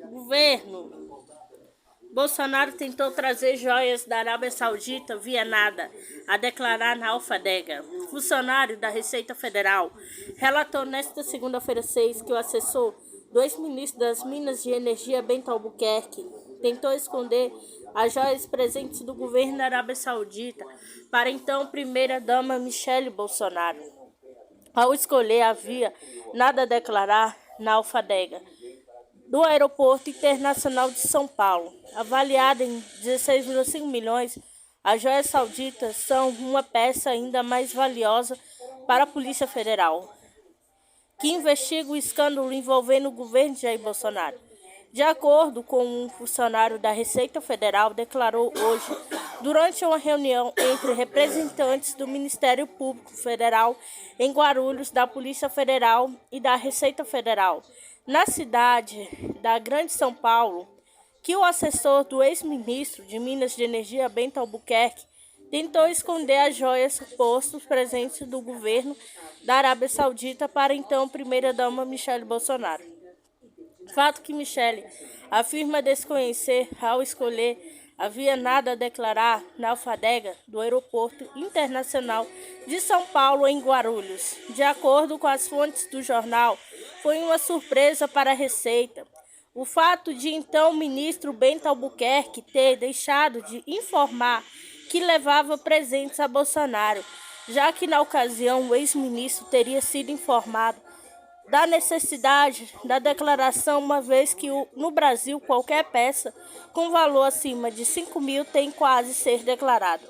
Governo. Bolsonaro tentou trazer joias da Arábia Saudita via nada, a declarar na alfândega. Funcionário da Receita Federal relatou nesta segunda-feira 6 que o assessor do ex-ministro das Minas e Energia, Bento Albuquerque, tentou esconder as joias presentes do governo da Arábia Saudita para então primeira-dama Michele Bolsonaro. Ao escolher a via nada a declarar na alfândega do Aeroporto Internacional de São Paulo, avaliada em 16,5 milhões, as joias sauditas são uma peça ainda mais valiosa para a Polícia Federal, que investiga o escândalo envolvendo o governo de Jair Bolsonaro. De acordo com um funcionário da Receita Federal, declarou hoje, durante uma reunião entre representantes do Ministério Público Federal em Guarulhos, da Polícia Federal e da Receita Federal, na cidade da Grande São Paulo, que o assessor do ex-ministro de Minas e Energia, Bento Albuquerque, tentou esconder as joias supostos presentes do governo da Arábia Saudita para então primeira-dama Michele Bolsonaro. Fato que Michele afirma desconhecer ao escolher havia nada a declarar na alfândega do Aeroporto Internacional de São Paulo, em Guarulhos. De acordo com as fontes do jornal, foi uma surpresa para a Receita. O fato de então o ministro Bento Albuquerque ter deixado de informar que levava presentes a Bolsonaro, já que na ocasião o ex-ministro teria sido informado da necessidade da declaração, uma vez que no Brasil qualquer peça com valor acima de 5 mil tem quase ser declarada.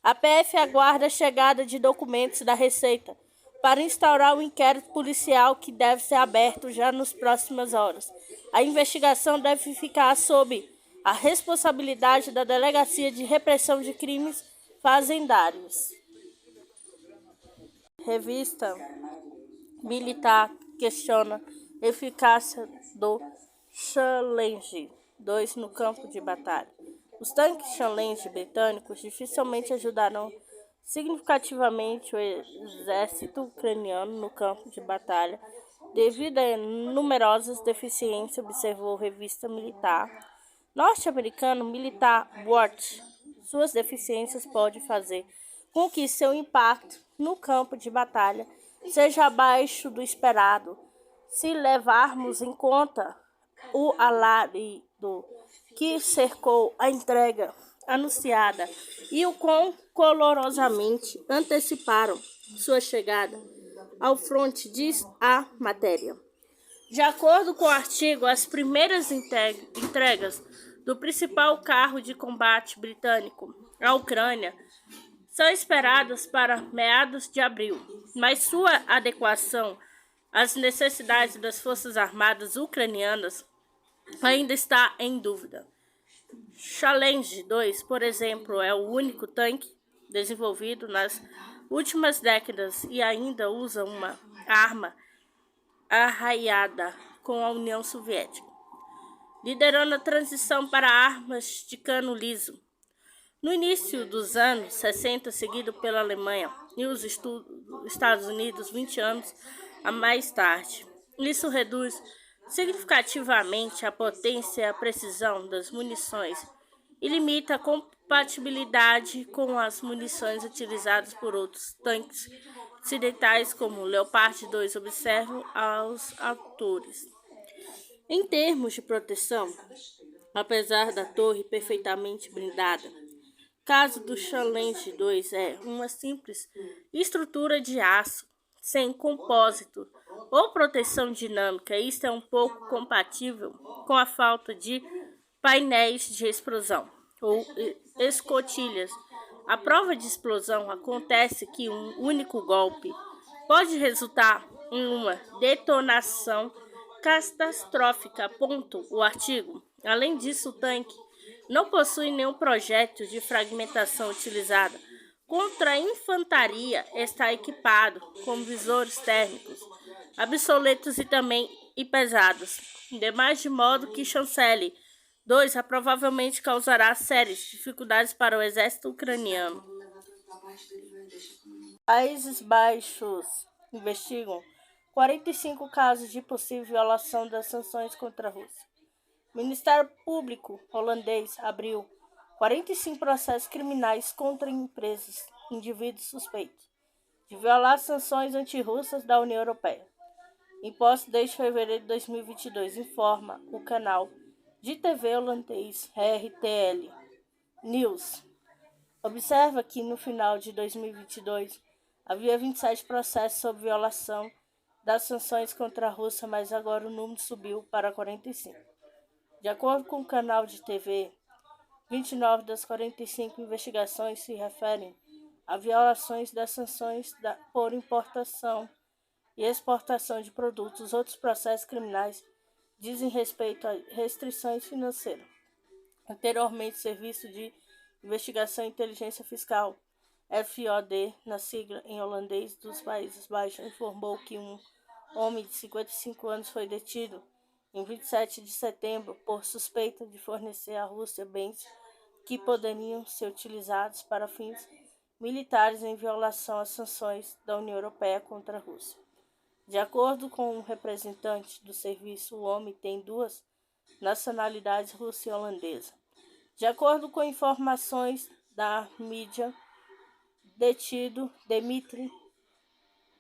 A PF aguarda a chegada de documentos da Receita para instaurar um inquérito policial que deve ser aberto já nas próximas horas. A investigação deve ficar sob a responsabilidade da Delegacia de Repressão de Crimes Fazendários. Revista Militar questiona eficácia do Challenge 2 no campo de batalha. Os tanques Challenge britânicos dificilmente ajudarão significativamente o exército ucraniano no campo de batalha, devido a numerosas deficiências, observou a revista militar norte-americana Militar Watch. Suas deficiências podem fazer com que seu impacto no campo de batalha seja abaixo do esperado, se levarmos em conta o alarido que cercou a entrega anunciada e o quão colorosamente anteciparam sua chegada ao fronte, diz a matéria. De acordo com o artigo, as primeiras entregas do principal carro de combate britânico à Ucrânia são esperadas para meados de abril, mas sua adequação às necessidades das Forças Armadas ucranianas ainda está em dúvida. Challenge 2, por exemplo, é o único tanque desenvolvido nas últimas décadas e ainda usa uma arma arraiada com a União Soviética, liderando a transição para armas de cano liso. No início dos anos 60, seguido pela Alemanha e os Estados Unidos 20 anos a mais tarde. Isso reduz significativamente a potência e a precisão das munições e limita a compatibilidade com as munições utilizadas por outros tanques ocidentais como o Leopard 2, observam aos autores. Em termos de proteção, apesar da torre perfeitamente blindada, o caso do Challenge 2 é uma simples estrutura de aço sem compósito ou proteção dinâmica. Isto é um pouco compatível com a falta de painéis de explosão ou escotilhas. A prova de explosão acontece que um único golpe pode resultar em uma detonação catastrófica, aponta o artigo. Além disso, o tanque não possui nenhum projétil de fragmentação utilizada contra a infantaria, está equipado com visores térmicos obsoletos e pesados, demais de modo que Challenge 2 provavelmente causará sérias dificuldades para o exército ucraniano. Países Baixos investigam 45 casos de possível violação das sanções contra a Rússia. O Ministério Público holandês abriu 45 processos criminais contra empresas, indivíduos suspeitos de violar sanções antirrussas da União Europeia, impostos desde fevereiro de 2022, informa o canal de TV holandês RTL News. Observa que no final de 2022 havia 27 processos sob violação das sanções contra a Rússia, mas agora o número subiu para 45. De acordo com o canal de TV, 29 das 45 investigações se referem a violações das sanções por importação e exportação de produtos. Outros processos criminais dizem respeito a restrições financeiras. Anteriormente, o Serviço de Investigação e Inteligência Fiscal, FOD, na sigla em holandês dos Países Baixos, informou que um homem de 55 anos foi detido em 27 de setembro por suspeita de fornecer à Rússia bens que poderiam ser utilizados para fins militares em violação às sanções da União Europeia contra a Rússia. De acordo com um representante do serviço, o homem tem duas nacionalidades, russa e holandesa. De acordo com informações da mídia, detido Dmitry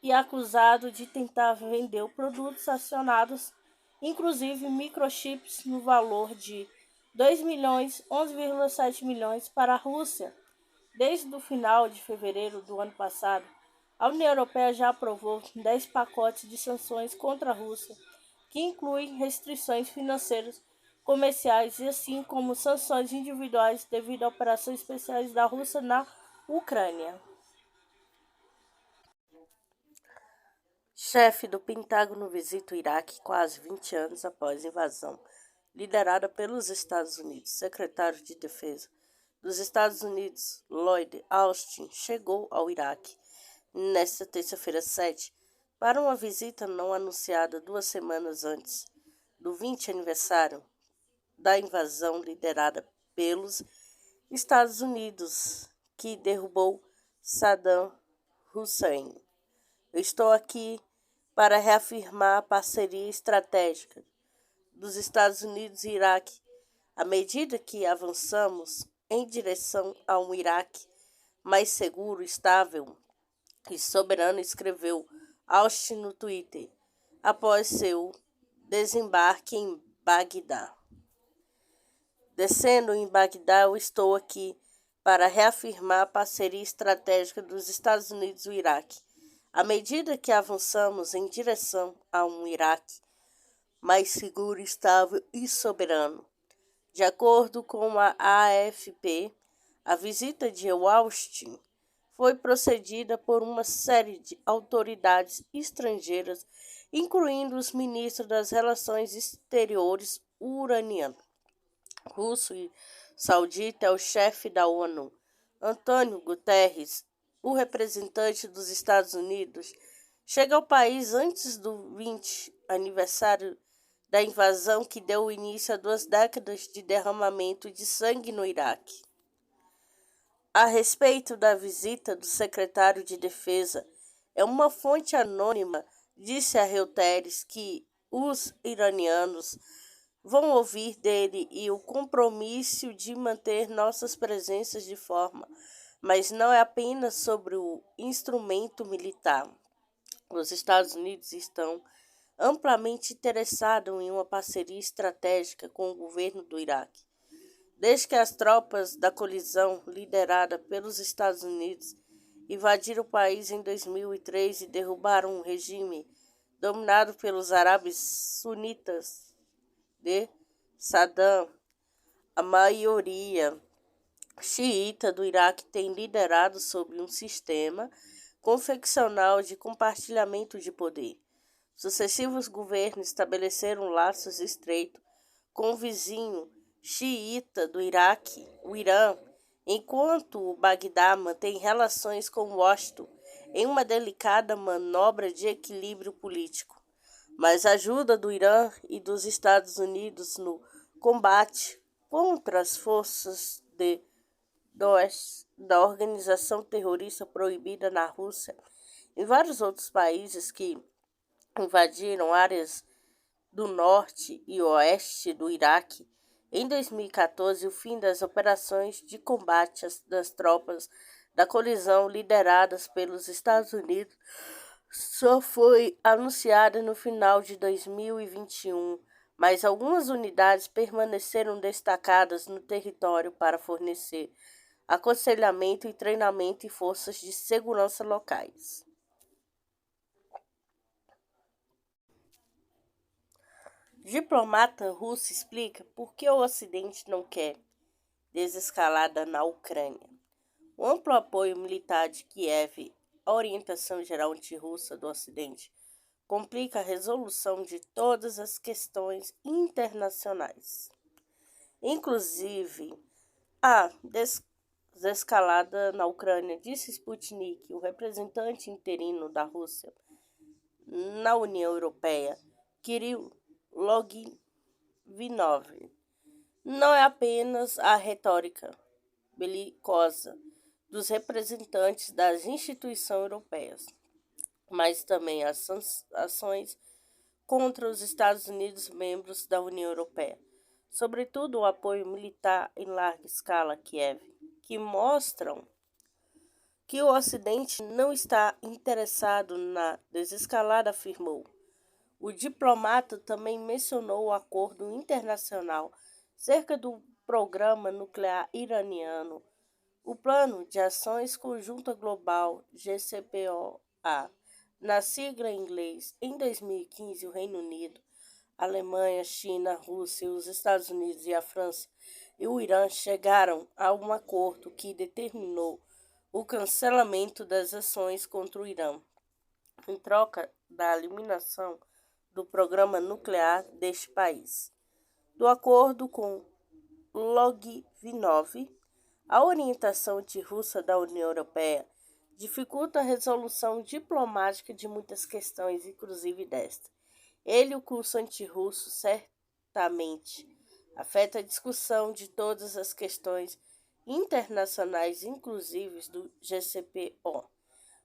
e acusado de tentar vender produtos acionados, inclusive microchips, no valor de 2.011,7 milhões para a Rússia. Desde o final de fevereiro do ano passado, a União Europeia já aprovou 10 pacotes de sanções contra a Rússia, que incluem restrições financeiras, comerciais e assim como sanções individuais devido a operações especiais da Rússia na Ucrânia. Chefe do Pentágono visita o Iraque quase 20 anos após a invasão, liderada pelos Estados Unidos. Secretário de Defesa dos Estados Unidos, Lloyd Austin, chegou ao Iraque nesta terça-feira 7 para uma visita não anunciada 2 semanas antes do 20º aniversário da invasão liderada pelos Estados Unidos, que derrubou Saddam Hussein. Eu estou aqui para reafirmar a parceria estratégica dos Estados Unidos e Iraque, à medida que avançamos em direção a um Iraque mais seguro, estável e soberano, escreveu Austin no Twitter, após seu desembarque em Bagdá. Descendo em Bagdá, eu estou aqui para reafirmar a parceria estratégica dos Estados Unidos e o Iraque, à medida que avançamos em direção a um Iraque mais seguro, estável e soberano. De acordo com a AFP, a visita de Austin foi precedida por uma série de autoridades estrangeiras, incluindo os ministros das Relações Exteriores uraniano, russo e saudita, é o chefe da ONU, Antônio Guterres, o representante dos Estados Unidos, chega ao país antes do 20º aniversário da invasão que deu início a 2 décadas de derramamento de sangue no Iraque. A respeito da visita do secretário de Defesa, uma fonte anônima disse a Reuters que os iranianos vão ouvir dele e o compromisso de manter nossas presenças de forma, mas não é apenas sobre o instrumento militar. Os Estados Unidos estão amplamente interessados em uma parceria estratégica com o governo do Iraque. Desde que as tropas da coalizão, liderada pelos Estados Unidos, invadiram o país em 2003 e derrubaram um regime dominado pelos árabes sunitas de Saddam, a maioria xiita do Iraque tem liderado sob um sistema confeccional de compartilhamento de poder. Sucessivos governos estabeleceram laços estreitos com o vizinho xiita do Iraque, o Irã, enquanto o Bagdá mantém relações com Washington em uma delicada manobra de equilíbrio político. Mas a ajuda do Irã e dos Estados Unidos no combate contra as forças da organização terrorista proibida na Rússia e vários outros países que invadiram áreas do norte e oeste do Iraque. Em 2014, o fim das operações de combate das tropas da coalizão lideradas pelos Estados Unidos só foi anunciado no final de 2021, mas algumas unidades permaneceram destacadas no território para fornecer aconselhamento e treinamento em forças de segurança locais. Diplomata russo explica por que o Ocidente não quer desescalada na Ucrânia. O amplo apoio militar de Kiev à orientação geral antirrussa do Ocidente complica a resolução de todas as questões internacionais, inclusive a desescalada na Ucrânia, disse Sputnik, o representante interino da Rússia na União Europeia, Kirill Logvinov. Não é apenas a retórica belicosa dos representantes das instituições europeias, mas também as ações contra os Estados Unidos, membros da União Europeia, sobretudo o apoio militar em larga escala a Kiev, que mostram que o Ocidente não está interessado na desescalada, afirmou. O diplomata também mencionou o acordo internacional cerca do programa nuclear iraniano, o Plano de Ações Conjunta Global, GCPOA. Na sigla em inglês, em 2015, o Reino Unido, a Alemanha, a China, a Rússia, os Estados Unidos e a França e o Irã chegaram a um acordo que determinou o cancelamento das ações contra o Irã, em troca da eliminação do programa nuclear deste país. Do acordo com Logvinov, a orientação antirrussa da União Europeia dificulta a resolução diplomática de muitas questões, inclusive desta. O curso antirrusso certamente afeta a discussão de todas as questões internacionais, inclusive do GCPO,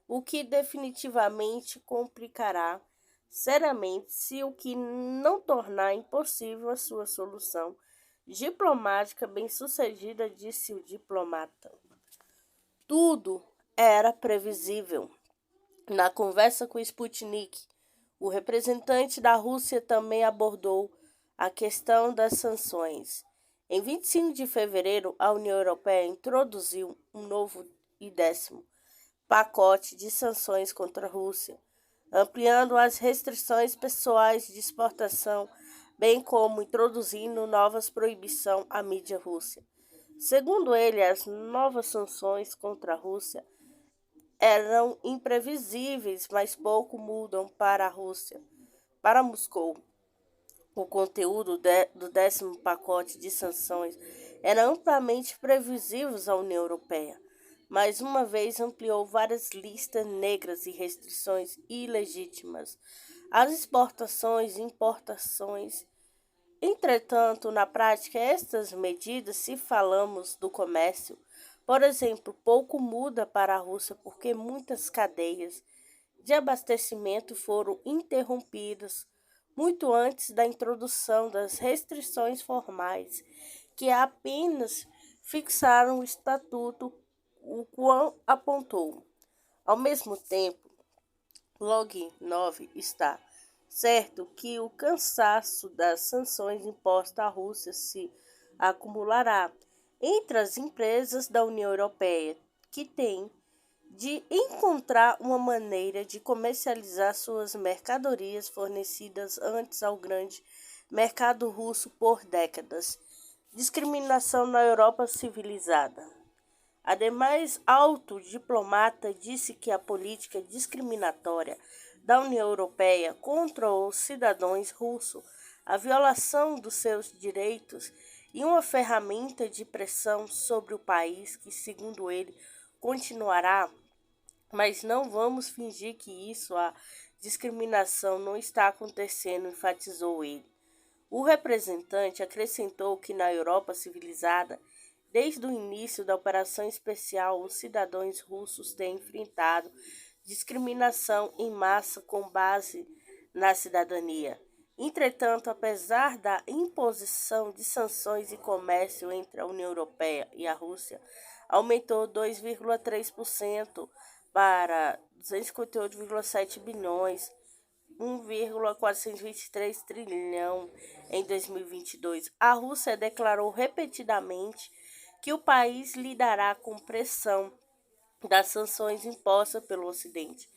o que definitivamente complicará seriamente se o que não tornar impossível a sua solução diplomática bem-sucedida, disse o diplomata. Tudo era previsível. Na conversa com Sputnik, o representante da Rússia também abordou a questão das sanções. Em 25 de fevereiro, a União Europeia introduziu um novo e 10º pacote de sanções contra a Rússia, ampliando as restrições pessoais de exportação, bem como introduzindo novas proibições à mídia russa. Segundo ele, as novas sanções contra a Rússia eram imprevisíveis, mas pouco mudam para a Rússia. Para Moscou, o conteúdo do 10º pacote de sanções era amplamente previsível à União Europeia. Mais uma vez ampliou várias listas negras e restrições ilegítimas às exportações e importações. Entretanto, na prática, estas medidas, se falamos do comércio, por exemplo, pouco muda para a Rússia porque muitas cadeias de abastecimento foram interrompidas muito antes da introdução das restrições formais, que apenas fixaram o estatuto, o qual apontou. Ao mesmo tempo, Logvinov está certo que o cansaço das sanções impostas à Rússia se acumulará entre as empresas da União Europeia, que têm de encontrar uma maneira de comercializar suas mercadorias fornecidas antes ao grande mercado russo por décadas. Discriminação na Europa civilizada. Ademais, alto diplomata disse que a política discriminatória da União Europeia contra os cidadãos russos, a violação dos seus direitos e uma ferramenta de pressão sobre o país que, segundo ele, continuará. Mas não vamos fingir que a discriminação não está acontecendo, enfatizou ele. O representante acrescentou que na Europa civilizada, desde o início da operação especial, os cidadãos russos têm enfrentado discriminação em massa com base na cidadania. Entretanto, apesar da imposição de sanções e comércio entre a União Europeia e a Rússia, aumentou 2,3% para 258,7 bilhões, 1,423 trilhão em 2022. A Rússia declarou repetidamente que o país lidará com pressão das sanções impostas pelo Ocidente.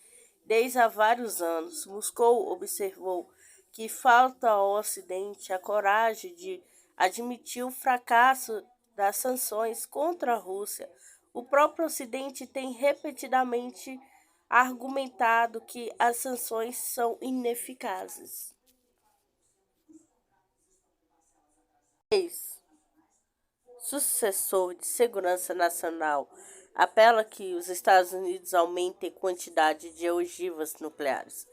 Desde há vários anos, Moscou observou que falta ao Ocidente a coragem de admitir o fracasso das sanções contra a Rússia. O próprio Ocidente tem repetidamente argumentado que as sanções são ineficazes. 6. Sucessor de Segurança Nacional apela que os Estados Unidos aumentem a quantidade de ogivas nucleares.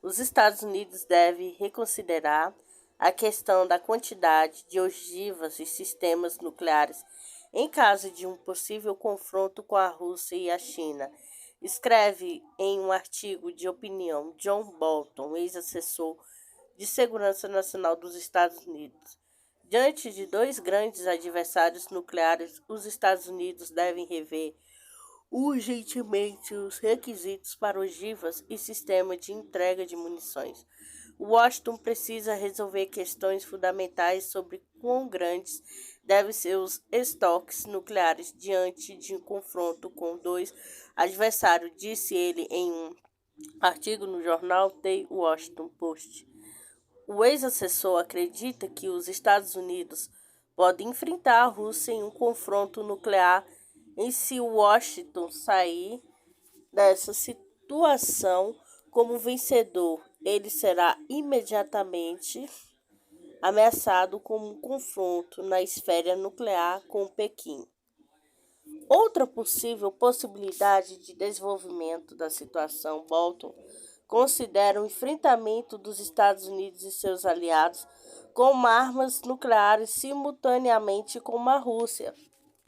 Os Estados Unidos devem reconsiderar a questão da quantidade de ogivas e sistemas nucleares em caso de um possível confronto com a Rússia e a China, escreve em um artigo de opinião John Bolton, ex-assessor de Segurança Nacional dos Estados Unidos. Diante de dois grandes adversários nucleares, os Estados Unidos devem rever urgentemente os requisitos para ogivas e sistema de entrega de munições. Washington precisa resolver questões fundamentais sobre quão grandes devem ser os estoques nucleares diante de um confronto com dois adversários, disse ele em um artigo no jornal The Washington Post. O ex-assessor acredita que os Estados Unidos podem enfrentar a Rússia em um confronto nuclear se Washington sair dessa situação como vencedor. Ele será imediatamente ameaçado com um confronto na esfera nuclear com Pequim. Outra possível possibilidade de desenvolvimento da situação, Bolton considera o enfrentamento dos Estados Unidos e seus aliados com armas nucleares simultaneamente com a Rússia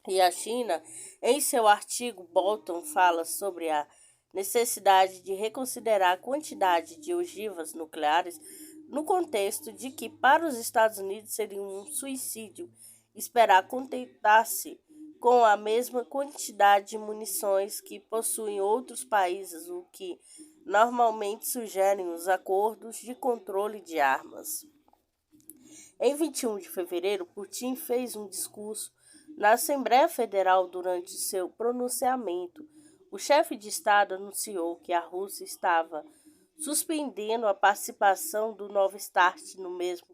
e a China. Em seu artigo, Bolton fala sobre a necessidade de reconsiderar a quantidade de ogivas nucleares no contexto de que para os Estados Unidos seria um suicídio esperar contentar-se com a mesma quantidade de munições que possuem outros países, o que normalmente sugerem os acordos de controle de armas. Em 21 de fevereiro, Putin fez um discurso na Assembleia Federal. Durante seu pronunciamento, o chefe de Estado anunciou que a Rússia estava suspendendo a participação do Novo START no mesmo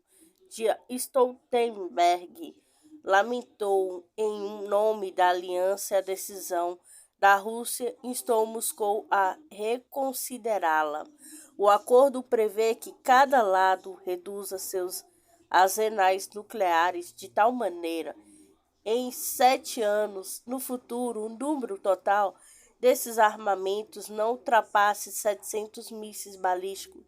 dia. Stoltenberg lamentou em nome da aliança a decisão da Rússia e instou Moscou a reconsiderá-la. O acordo prevê que cada lado reduza seus arsenais nucleares de tal maneira em 7 anos no futuro, o número total desses armamentos não ultrapasse 700 mísseis balísticos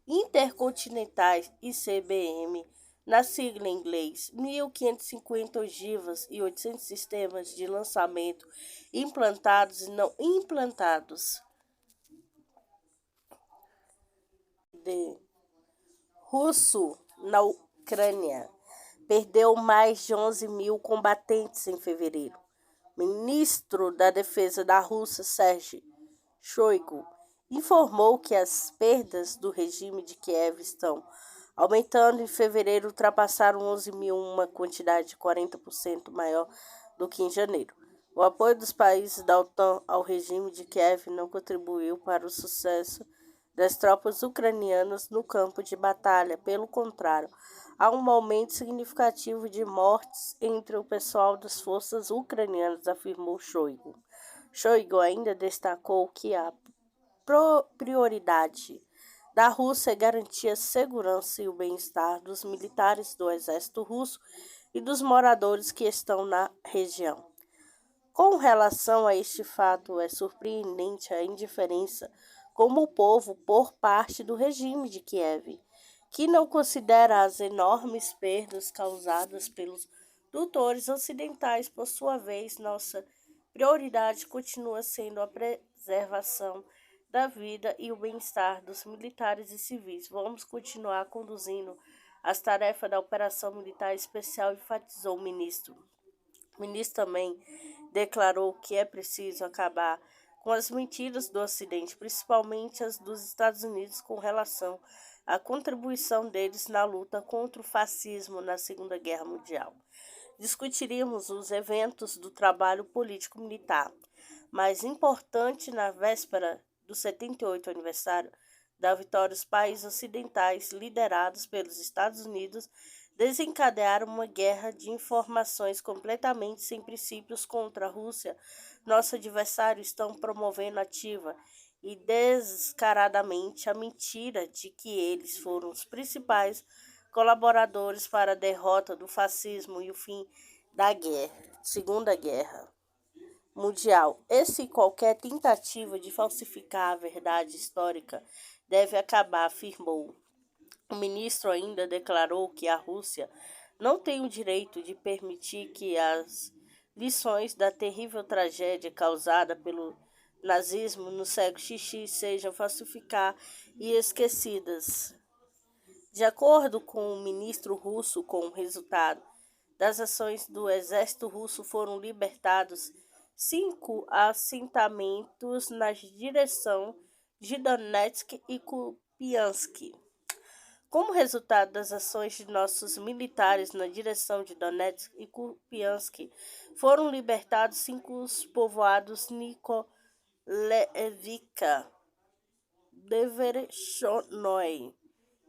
intercontinentais ICBM, na sigla em inglês, 1.550 ogivas e 800 sistemas de lançamento implantados e não implantados. De russo na Ucrânia perdeu mais de 11 mil combatentes em fevereiro. Ministro da Defesa da Rússia, Sergei Shoigu, informou que as perdas do regime de Kiev estão aumentando. Em fevereiro, ultrapassaram 11 mil, uma quantidade 40% maior do que em janeiro. O apoio dos países da OTAN ao regime de Kiev não contribuiu para o sucesso das tropas ucranianas no campo de batalha. Pelo contrário, há um aumento significativo de mortes entre o pessoal das forças ucranianas, afirmou Shoigu. Shoigu ainda destacou que a prioridade da Rússia é garantir a segurança e o bem-estar dos militares do exército russo e dos moradores que estão na região. Com relação a este fato, é surpreendente a indiferença como o povo por parte do regime de Kiev, que não considera as enormes perdas causadas pelos tutores ocidentais. Por sua vez, nossa prioridade continua sendo a preservação da vida e o bem-estar dos militares e civis. Vamos continuar conduzindo as tarefas da Operação Militar Especial, enfatizou o ministro. O ministro também declarou que é preciso acabar com as mentiras do Ocidente, principalmente as dos Estados Unidos, com relação à contribuição deles na luta contra o fascismo na Segunda Guerra Mundial. Discutiríamos os eventos do trabalho político-militar. Mais importante, na véspera do 78º aniversário da vitória, os países ocidentais, liderados pelos Estados Unidos, desencadearam uma guerra de informações completamente sem princípios contra a Rússia. Nosso adversário estão promovendo ativa e descaradamente a mentira de que eles foram os principais colaboradores para a derrota do fascismo e o fim da Segunda Guerra Mundial. Esse qualquer tentativa de falsificar a verdade histórica deve acabar, afirmou. O ministro ainda declarou que a Rússia não tem o direito de permitir que as lições da terrível tragédia causada pelo nazismo no século XX sejam falsificadas e esquecidas. De acordo com o ministro russo, com o resultado das ações do exército russo, foram libertados 5 assentamentos na direção de Donetsk e Kupiansk. Como resultado das ações de nossos militares na direção de Donetsk e Kupiansk, foram libertados 5 povoados: Nikolevka, Devershonoi,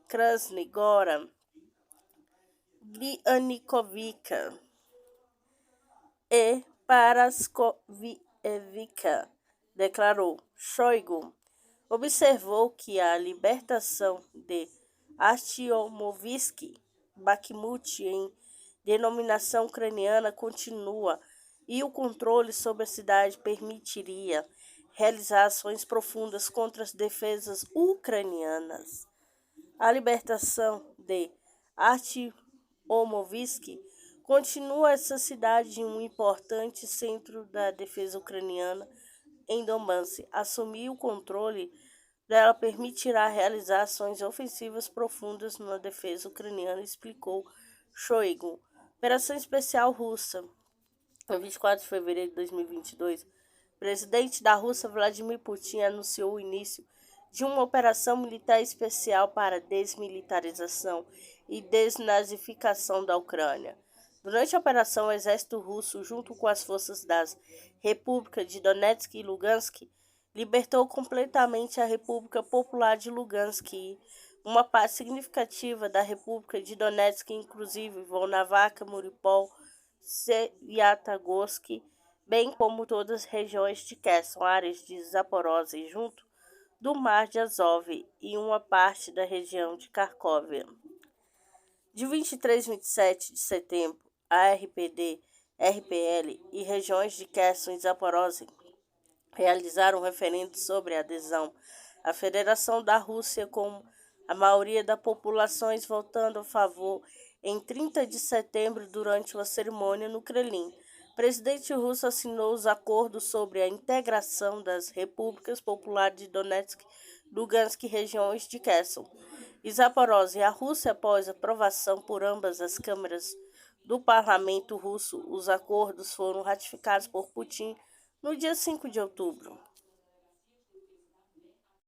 Krasny Gora, Glianikovka e Paraskovivka, declarou. Shoigu observou que a libertação de Artyomovsk, Bakhmut, em denominação ucraniana, continua e o controle sobre a cidade permitiria realizar ações profundas contra as defesas ucranianas. A libertação de Artyomovsk continua essa cidade um importante centro da defesa ucraniana em Donbass. Assumir o controle dela permitirá realizar ações ofensivas profundas na defesa ucraniana, explicou Shoigu. Operação Especial Russa. Em 24 de fevereiro de 2022, o presidente da Rússia, Vladimir Putin, anunciou o início de uma operação militar especial para desmilitarização e desnazificação da Ucrânia. Durante a operação, o exército russo, junto com as forças das repúblicas de Donetsk e Lugansk, libertou completamente a República Popular de Lugansk e uma parte significativa da República de Donetsk, inclusive Volnovakha, Mariupol, Sviatogorsk, bem como todas as regiões de Kherson, áreas de Zaporozhye, junto do Mar de Azov e uma parte da região de Kharkov. De 23 a 27 de setembro, a RPD, RPL e regiões de Kherson e Zaporozhye realizaram um referendo sobre a adesão à Federação da Rússia, com a maioria das populações votando a favor em 30 de setembro durante uma cerimônia no Kremlin. O presidente russo assinou os acordos sobre a integração das repúblicas populares de Donetsk, Lugansk e regiões de Kherson e Zaporozhye. A Rússia, após aprovação por ambas as câmaras do parlamento russo, os acordos foram ratificados por Putin no dia 5 de outubro.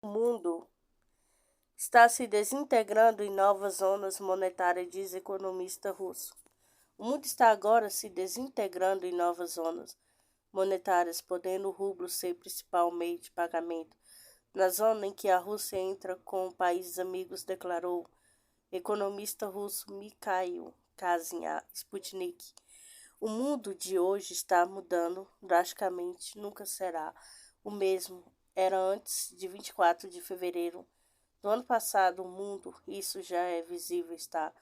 O mundo está se desintegrando em novas zonas monetárias, diz economista russo. O mundo está agora se desintegrando em novas zonas monetárias, podendo o rublo ser o principal meio de pagamento. Na zona em que a Rússia entra com países amigos, declarou economista russo Mikhail Kazin à Sputnik. O mundo de hoje está mudando drasticamente, nunca será o mesmo era antes de 24 de fevereiro do ano passado. O mundo, isso já é visível, está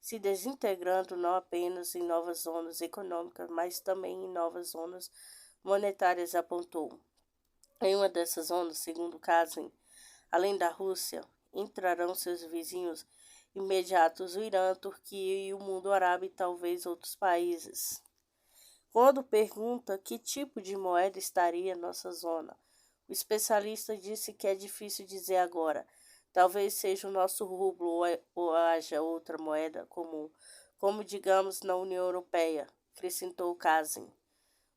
se desintegrando não apenas em novas zonas econômicas, mas também em novas zonas monetárias, apontou. Em uma dessas zonas, segundo Kazin, além da Rússia, entrarão seus vizinhos imediatos, o Irã, a Turquia e o mundo árabe e talvez outros países. Quando pergunta que tipo de moeda estaria nossa zona, o O especialista disse que é difícil dizer agora. Talvez seja o nosso rublo ou haja outra moeda comum, como digamos na União Europeia, acrescentou Kazin.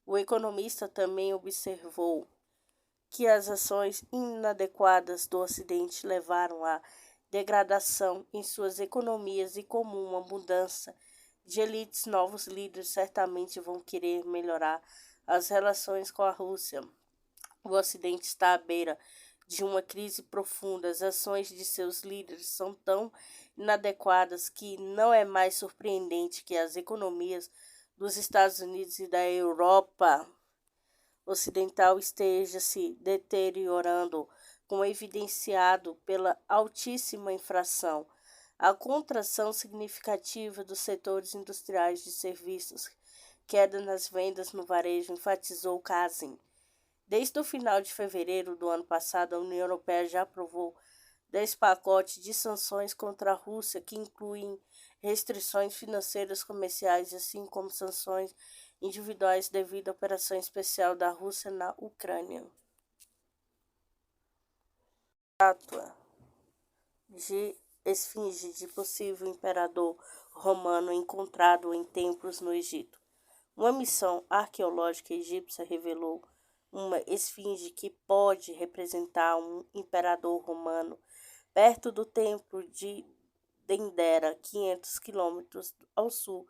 O economista também observou que as ações inadequadas do Ocidente levaram à degradação em suas economias e como uma mudança de elites, novos líderes certamente vão querer melhorar as relações com a Rússia. O Ocidente está à beira de uma crise profunda. As ações de seus líderes são tão inadequadas que não é mais surpreendente que as economias dos Estados Unidos e da Europa Ocidental esteja se deteriorando, como evidenciado pela altíssima inflação, a contração significativa dos setores industriais de serviços, queda nas vendas no varejo, enfatizou Kazin. Desde o final de fevereiro do ano passado, a União Europeia já aprovou 10 pacotes de sanções contra a Rússia, que incluem restrições financeiras comerciais, assim como sanções individuais devido à operação especial da Rússia na Ucrânia. Estátua de esfinge de possível imperador romano encontrado em templos no Egito. Uma missão arqueológica egípcia revelou uma esfinge que pode representar um imperador romano perto do templo de Dendera, 500 quilômetros ao sul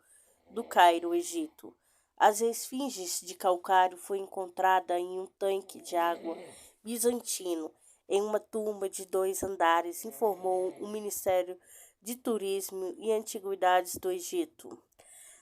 do Cairo, Egito. As esfinges de calcário foi encontrada em um tanque de água bizantino, em uma tumba de 2 andares, informou o Ministério de Turismo e Antiguidades do Egito.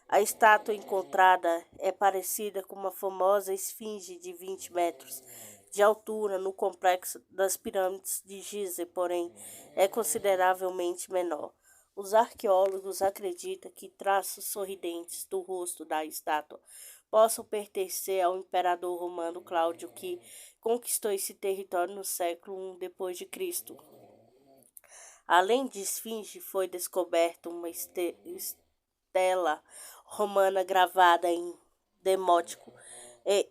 A estátua encontrada é parecida com uma famosa esfinge de 20 metros de altura no complexo das pirâmides de Gizé, porém é consideravelmente menor. Os arqueólogos acreditam que traços sorridentes do rosto da estátua possam pertencer ao imperador romano Cláudio, que conquistou esse território no século I d.C. Além de esfinge, foi descoberta uma estela romana gravada em demótico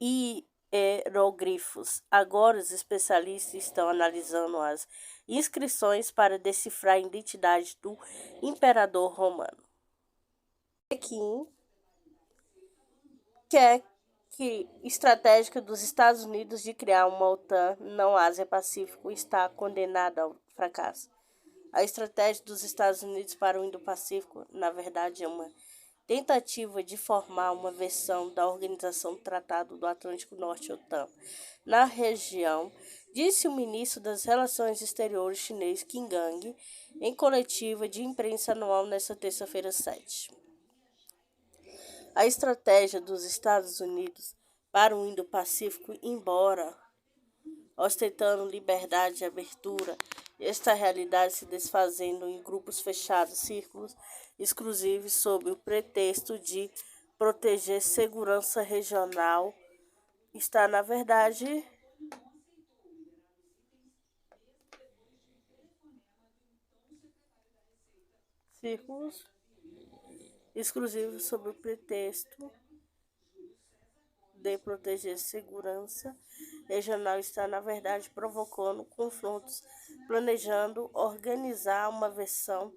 e hieroglifos. Agora os especialistas estão analisando as inscrições para decifrar a identidade do imperador romano. Pequim quer que estratégica dos Estados Unidos de criar uma OTAN não Ásia-Pacífico está condenada ao fracasso. A estratégia dos Estados Unidos para o Indo-Pacífico, na verdade, é uma tentativa de formar uma versão da Organização do Tratado do Atlântico Norte, OTAN, na região, disse o ministro das Relações Exteriores chinês Qin Gang em coletiva de imprensa anual nesta terça-feira 7. A estratégia dos Estados Unidos para o Indo-Pacífico, embora ostentando liberdade e abertura, esta realidade se desfazendo em grupos fechados, círculos exclusivos, sob o pretexto de proteger segurança regional, está, na verdade, círculos exclusivos sob o pretexto de proteger segurança regional, está, na verdade, provocando confrontos, planejando organizar uma versão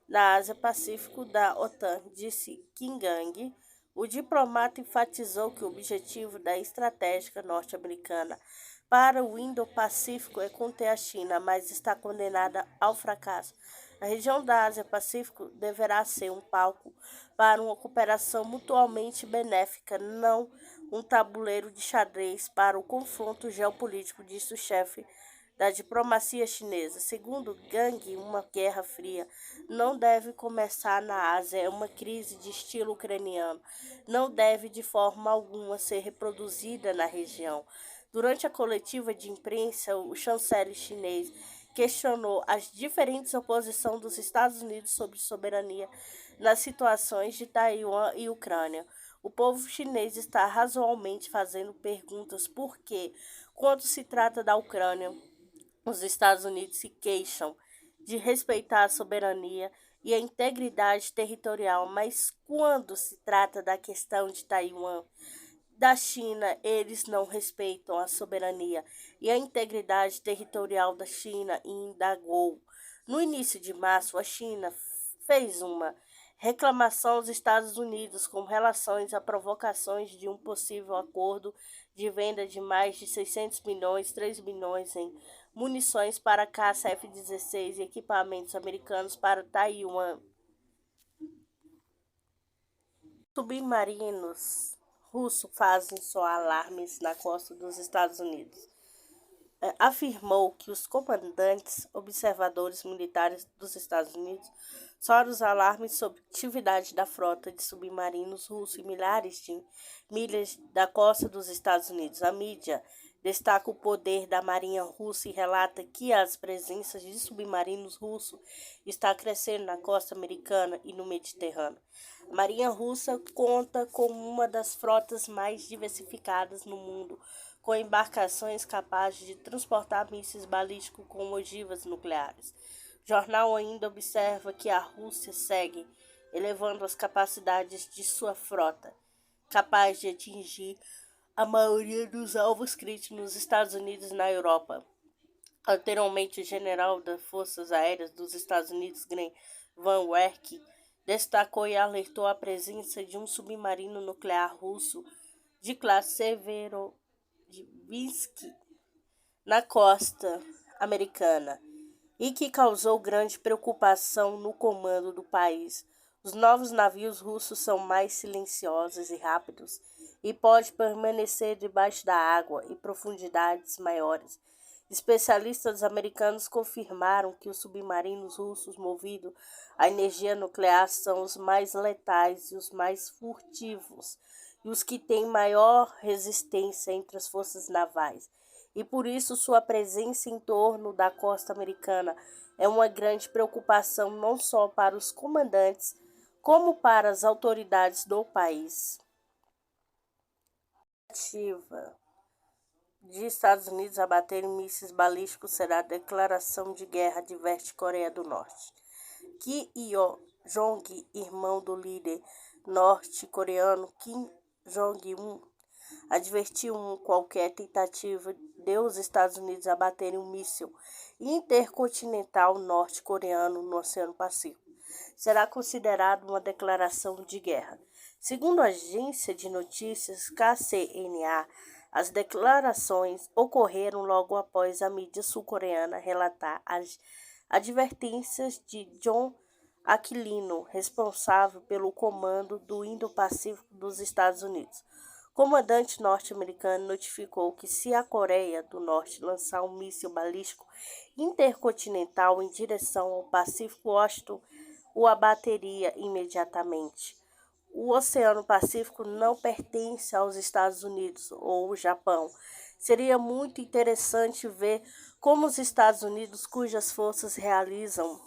na Ásia-Pacífico da OTAN, disse Qin Gang. O diplomata enfatizou que o objetivo da estratégia norte-americana para o Indo-Pacífico é conter a China, mas está condenada ao fracasso. A região da Ásia-Pacífico deverá ser um palco para uma cooperação mutuamente benéfica, não um tabuleiro de xadrez para o confronto geopolítico, disse o chefe da diplomacia chinesa. Segundo Gang, uma guerra fria não deve começar na Ásia, é uma crise de estilo ucraniano, não deve de forma alguma ser reproduzida na região. Durante a coletiva de imprensa, o chanceler chinês questionou as diferentes oposições dos Estados Unidos sobre soberania nas situações de Taiwan e Ucrânia. O povo chinês está razoavelmente fazendo perguntas porque, quando se trata da Ucrânia, os Estados Unidos se queixam de respeitar a soberania e a integridade territorial, mas quando se trata da questão de Taiwan, da China, eles não respeitam a soberania e a integridade territorial da China e indagou. No início de março, a China fez uma reclamação aos Estados Unidos com relações a provocações de um possível acordo de venda de mais de 600 milhões, 3 bilhões em munições para caça F-16 e equipamentos americanos para Taiwan. Submarinos russos fazem soar alarmes na costa dos Estados Unidos. Afirmou que os comandantes observadores militares dos Estados Unidos soaram os alarmes sobre a atividade da frota de submarinos russos e milhares de milhas da costa dos Estados Unidos. A mídia destaca o poder da marinha russa e relata que as presenças de submarinos russos está crescendo na costa americana e no Mediterrâneo. A marinha russa conta com uma das frotas mais diversificadas no mundo, com embarcações capazes de transportar mísseis balísticos com ogivas nucleares. O jornal ainda observa que a Rússia segue elevando as capacidades de sua frota, capaz de atingir a maioria dos alvos críticos nos Estados Unidos e na Europa. Anteriormente, o general das Forças Aéreas dos Estados Unidos, Glenn Van Werk, destacou e alertou a presença de um submarino nuclear russo de classe Severodvinsk na costa americana e que causou grande preocupação no comando do país. Os novos navios russos são mais silenciosos e rápidos e podem permanecer debaixo da água em profundidades maiores. Especialistas americanos confirmaram que os submarinos russos movidos a energia nuclear são os mais letais e os mais furtivos, e os que têm maior resistência entre as forças navais. E por isso sua presença em torno da costa americana é uma grande preocupação não só para os comandantes, como para as autoridades do país. Ativa de Estados Unidos abaterem mísseis balísticos será declaração de guerra, adverte Coreia do Norte. Kim Il-jong, irmão do líder norte-coreano Kim Jong-un, advertiu qualquer tentativa de os Estados Unidos abaterem um míssil intercontinental norte-coreano no Oceano Pacífico. Será considerado uma declaração de guerra. Segundo a agência de notícias KCNA, as declarações ocorreram logo após a mídia sul-coreana relatar as advertências de John Aquilino, responsável pelo comando do Indo-Pacífico dos Estados Unidos. O comandante norte-americano notificou que se a Coreia do Norte lançar um míssil balístico intercontinental em direção ao Pacífico, Washington o abateria imediatamente. O Oceano Pacífico não pertence aos Estados Unidos ou Japão. Seria muito interessante ver como os Estados Unidos, cujas forças realizam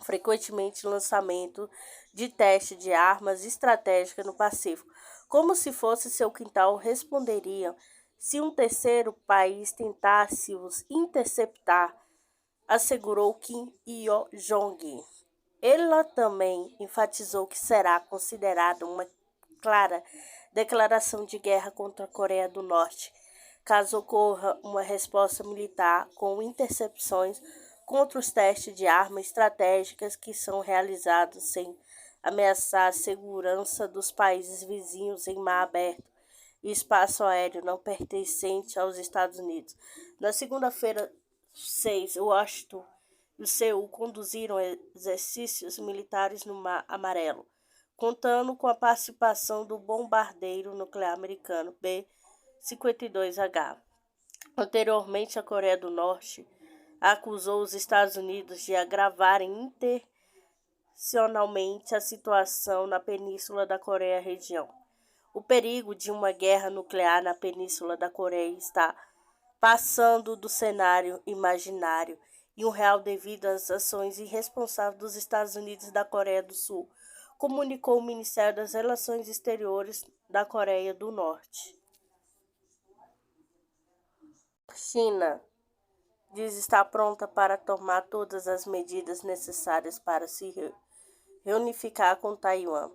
frequentemente lançamento de teste de armas estratégicas no Pacífico, como se fosse seu quintal, responderiam se um terceiro país tentasse os interceptar, assegurou Kim Il-jong. Ela também enfatizou que será considerada uma clara declaração de guerra contra a Coreia do Norte, caso ocorra uma resposta militar com intercepções contra os testes de armas estratégicas que são realizados sem ameaçar a segurança dos países vizinhos em mar aberto e espaço aéreo não pertencente aos Estados Unidos. Na segunda-feira, 6, Washington e Seul conduziram exercícios militares no Mar Amarelo, contando com a participação do bombardeiro nuclear americano B-52H. Anteriormente, a Coreia do Norte acusou os Estados Unidos de agravarem intencionalmente a situação na Península da Coreia região. O perigo de uma guerra nuclear na Península da Coreia está passando do cenário imaginário e um real devido às ações irresponsáveis dos Estados Unidos e da Coreia do Sul, comunicou o Ministério das Relações Exteriores da Coreia do Norte. China diz estar pronta para tomar todas as medidas necessárias para se reunificar com Taiwan.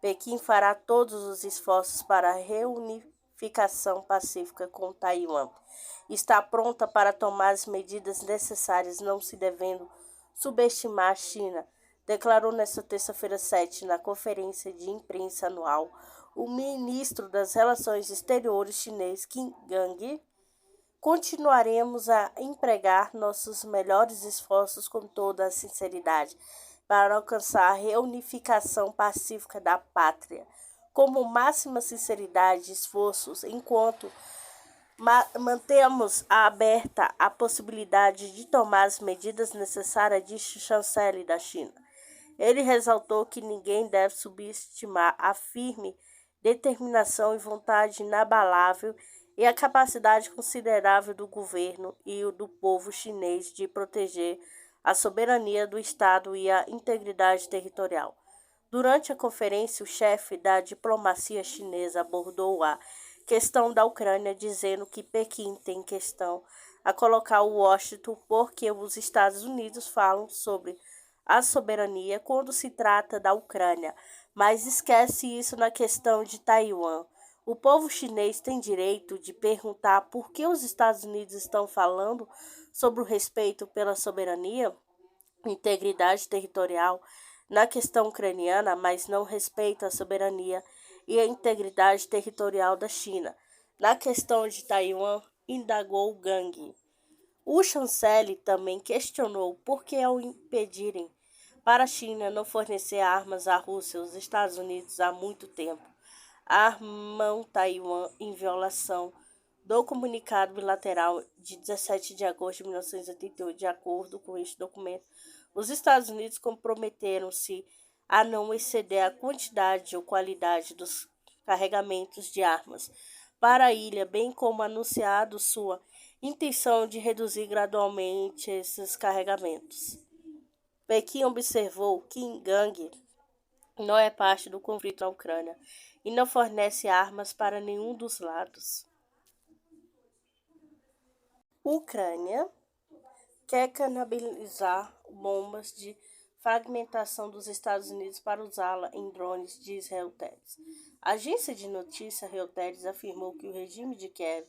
Pequim fará todos os esforços para reunificar reunificação pacífica com Taiwan. Está pronta para tomar as medidas necessárias, não se devendo subestimar a China, declarou nesta terça-feira 7, na conferência de imprensa anual, o ministro das Relações Exteriores chinês Qin Gang. Continuaremos a empregar nossos melhores esforços com toda a sinceridade para alcançar a reunificação pacífica da pátria, como máxima sinceridade e esforços, enquanto mantemos aberta a possibilidade de tomar as medidas necessárias, disse o chanceler da China. Ele ressaltou que ninguém deve subestimar a firme determinação e vontade inabalável e a capacidade considerável do governo e do povo chinês de proteger a soberania do Estado e a integridade territorial. Durante a conferência, o chefe da diplomacia chinesa abordou a questão da Ucrânia, dizendo que Pequim tem questão a colocar o Washington porque os Estados Unidos falam sobre a soberania quando se trata da Ucrânia, mas esquece isso na questão de Taiwan. O povo chinês tem direito de perguntar por que os Estados Unidos estão falando sobre o respeito pela soberania, integridade territorial na questão ucraniana, mas não respeita a soberania e a integridade territorial da China. Na questão de Taiwan, indagou Gang. O chanceler também questionou por que, ao impedirem para a China não fornecer armas à Rússia, os Estados Unidos há muito tempo armam Taiwan em violação do comunicado bilateral de 17 de agosto de 1988. De acordo com este documento, os Estados Unidos comprometeram-se a não exceder a quantidade ou qualidade dos carregamentos de armas para a ilha, bem como anunciado sua intenção de reduzir gradualmente esses carregamentos. Pequim observou que Gang não é parte do conflito na Ucrânia e não fornece armas para nenhum dos lados. Ucrânia quer canibalizar bombas de fragmentação dos Estados Unidos para usá-la em drones, diz Reuters. A agência de notícia Reuters afirmou que o regime de Kiev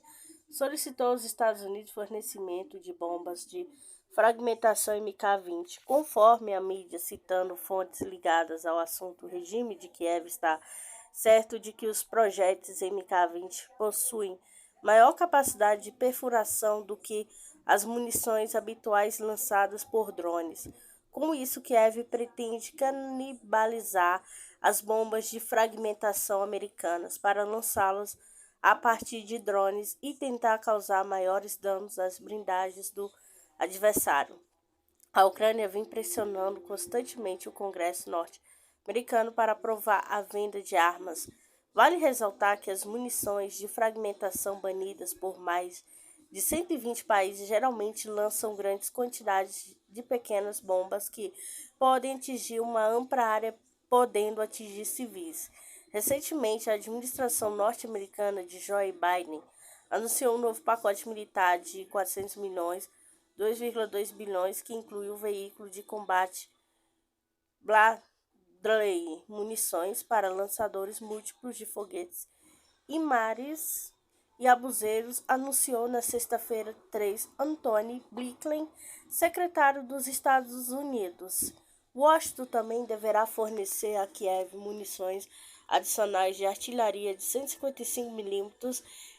solicitou aos Estados Unidos fornecimento de bombas de fragmentação MK-20. Conforme a mídia, citando fontes ligadas ao assunto, o regime de Kiev está certo de que os projéteis MK-20 possuem maior capacidade de perfuração do que as munições habituais lançadas por drones. Com isso, Kiev pretende canibalizar as bombas de fragmentação americanas para lançá-las a partir de drones e tentar causar maiores danos às blindagens do adversário. A Ucrânia vem pressionando constantemente o Congresso norte-americano para aprovar a venda de armas. Vale ressaltar que as munições de fragmentação banidas por mais de 120 países geralmente lançam grandes quantidades de pequenas bombas que podem atingir uma ampla área, podendo atingir civis. Recentemente, a administração norte-americana de Joe Biden anunciou um novo pacote militar de 400 milhões, 2,2 bilhões, que inclui o veículo de combate Bradley, munições para lançadores múltiplos de foguetes e mares e abuseiros, anunciou na sexta-feira 3 Antony Blinken, secretário dos Estados Unidos. Washington também deverá fornecer a Kiev munições adicionais de artilharia de 155 mm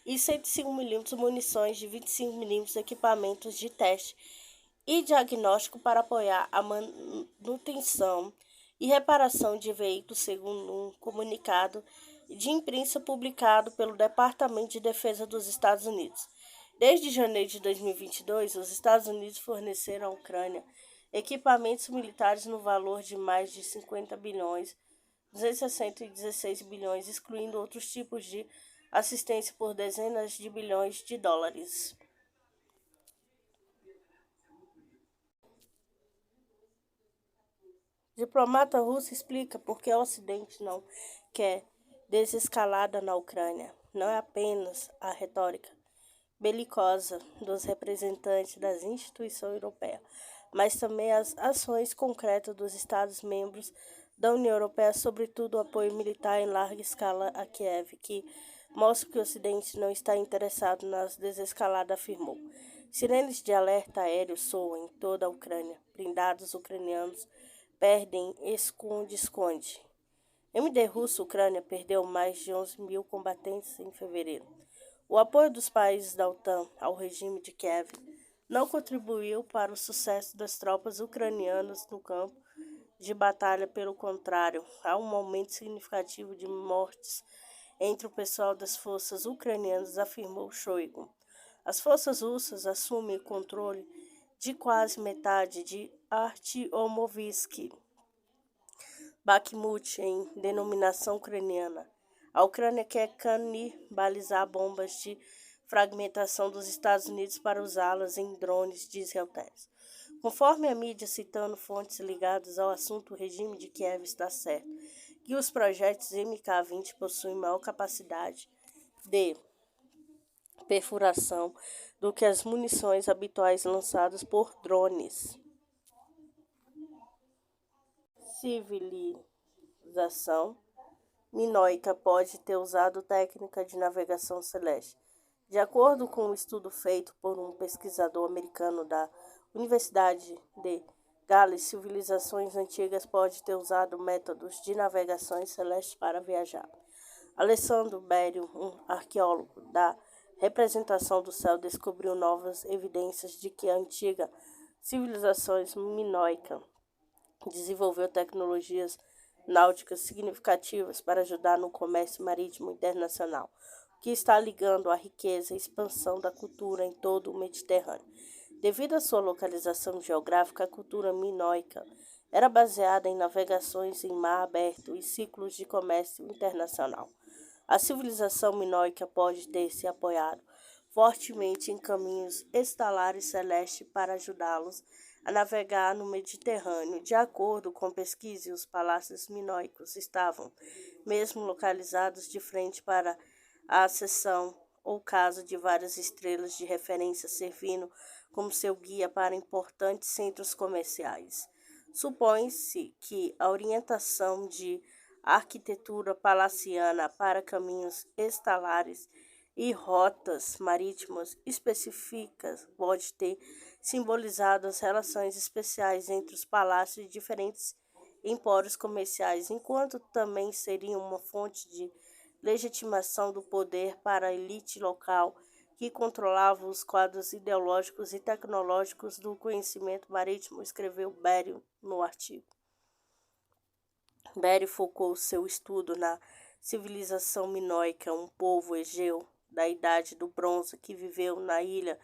e 105 mm, munições de 25 mm, equipamentos de teste e diagnóstico para apoiar a manutenção e reparação de veículos, segundo um comunicado de imprensa publicado pelo Departamento de Defesa dos Estados Unidos. Desde janeiro de 2022, os Estados Unidos forneceram à Ucrânia equipamentos militares no valor de mais de 50 bilhões, 216 bilhões, excluindo outros tipos de assistência por dezenas de bilhões de dólares. Diplomata russo explica por que o Ocidente não quer desescalada na Ucrânia. Não é apenas a retórica belicosa dos representantes das instituições europeias, mas também as ações concretas dos Estados-membros da União Europeia, sobretudo o apoio militar em larga escala a Kiev, que mostra que o Ocidente não está interessado na desescalada, afirmou. Sirenes de alerta aéreo soam em toda a Ucrânia. Blindados ucranianos perdem esconde-esconde. MD russo, Ucrânia perdeu mais de 11 mil combatentes em fevereiro. O apoio dos países da OTAN ao regime de Kiev não contribuiu para o sucesso das tropas ucranianas no campo de batalha. Pelo contrário, há um aumento significativo de mortes entre o pessoal das forças ucranianas, afirmou Shoigu. As forças russas assumem o controle de quase metade de Artyomovsk, Bakhmut, em denominação ucraniana. A Ucrânia quer canibalizar bombas de fragmentação dos Estados Unidos para usá-las em drones, diz Reuters. Conforme a mídia citando fontes ligadas ao assunto, o regime de Kiev está certo que os projetos MK-20 possuem maior capacidade de perfuração do que as munições habituais lançadas por drones. Civilização minoica pode ter usado técnica de navegação celeste. De acordo com um estudo feito por um pesquisador americano da Universidade de Gales, civilizações antigas podem ter usado métodos de navegação celeste para viajar. Alessandro Berio, um arqueólogo da representação do céu, descobriu novas evidências de que a antiga civilização minoica desenvolveu tecnologias náuticas significativas para ajudar no comércio marítimo internacional, o que está ligando à riqueza e expansão da cultura em todo o Mediterrâneo. Devido à sua localização geográfica, a cultura minoica era baseada em navegações em mar aberto e ciclos de comércio internacional. A civilização minoica pode ter se apoiado fortemente em caminhos estelares celestes para ajudá-los a navegar no Mediterrâneo. De acordo com pesquisa, os palácios minoicos estavam mesmo localizados de frente para a seção ou casa de várias estrelas de referência, servindo como seu guia para importantes centros comerciais. Supõe-se que a orientação de arquitetura palaciana para caminhos estelares e rotas marítimas específicas pode ter simbolizado as relações especiais entre os palácios e diferentes empórios comerciais, enquanto também seria uma fonte de legitimação do poder para a elite local que controlava os quadros ideológicos e tecnológicos do conhecimento marítimo, escreveu Berio no artigo. Berio focou seu estudo na civilização minoica, um povo egeu da Idade do Bronze que viveu na ilha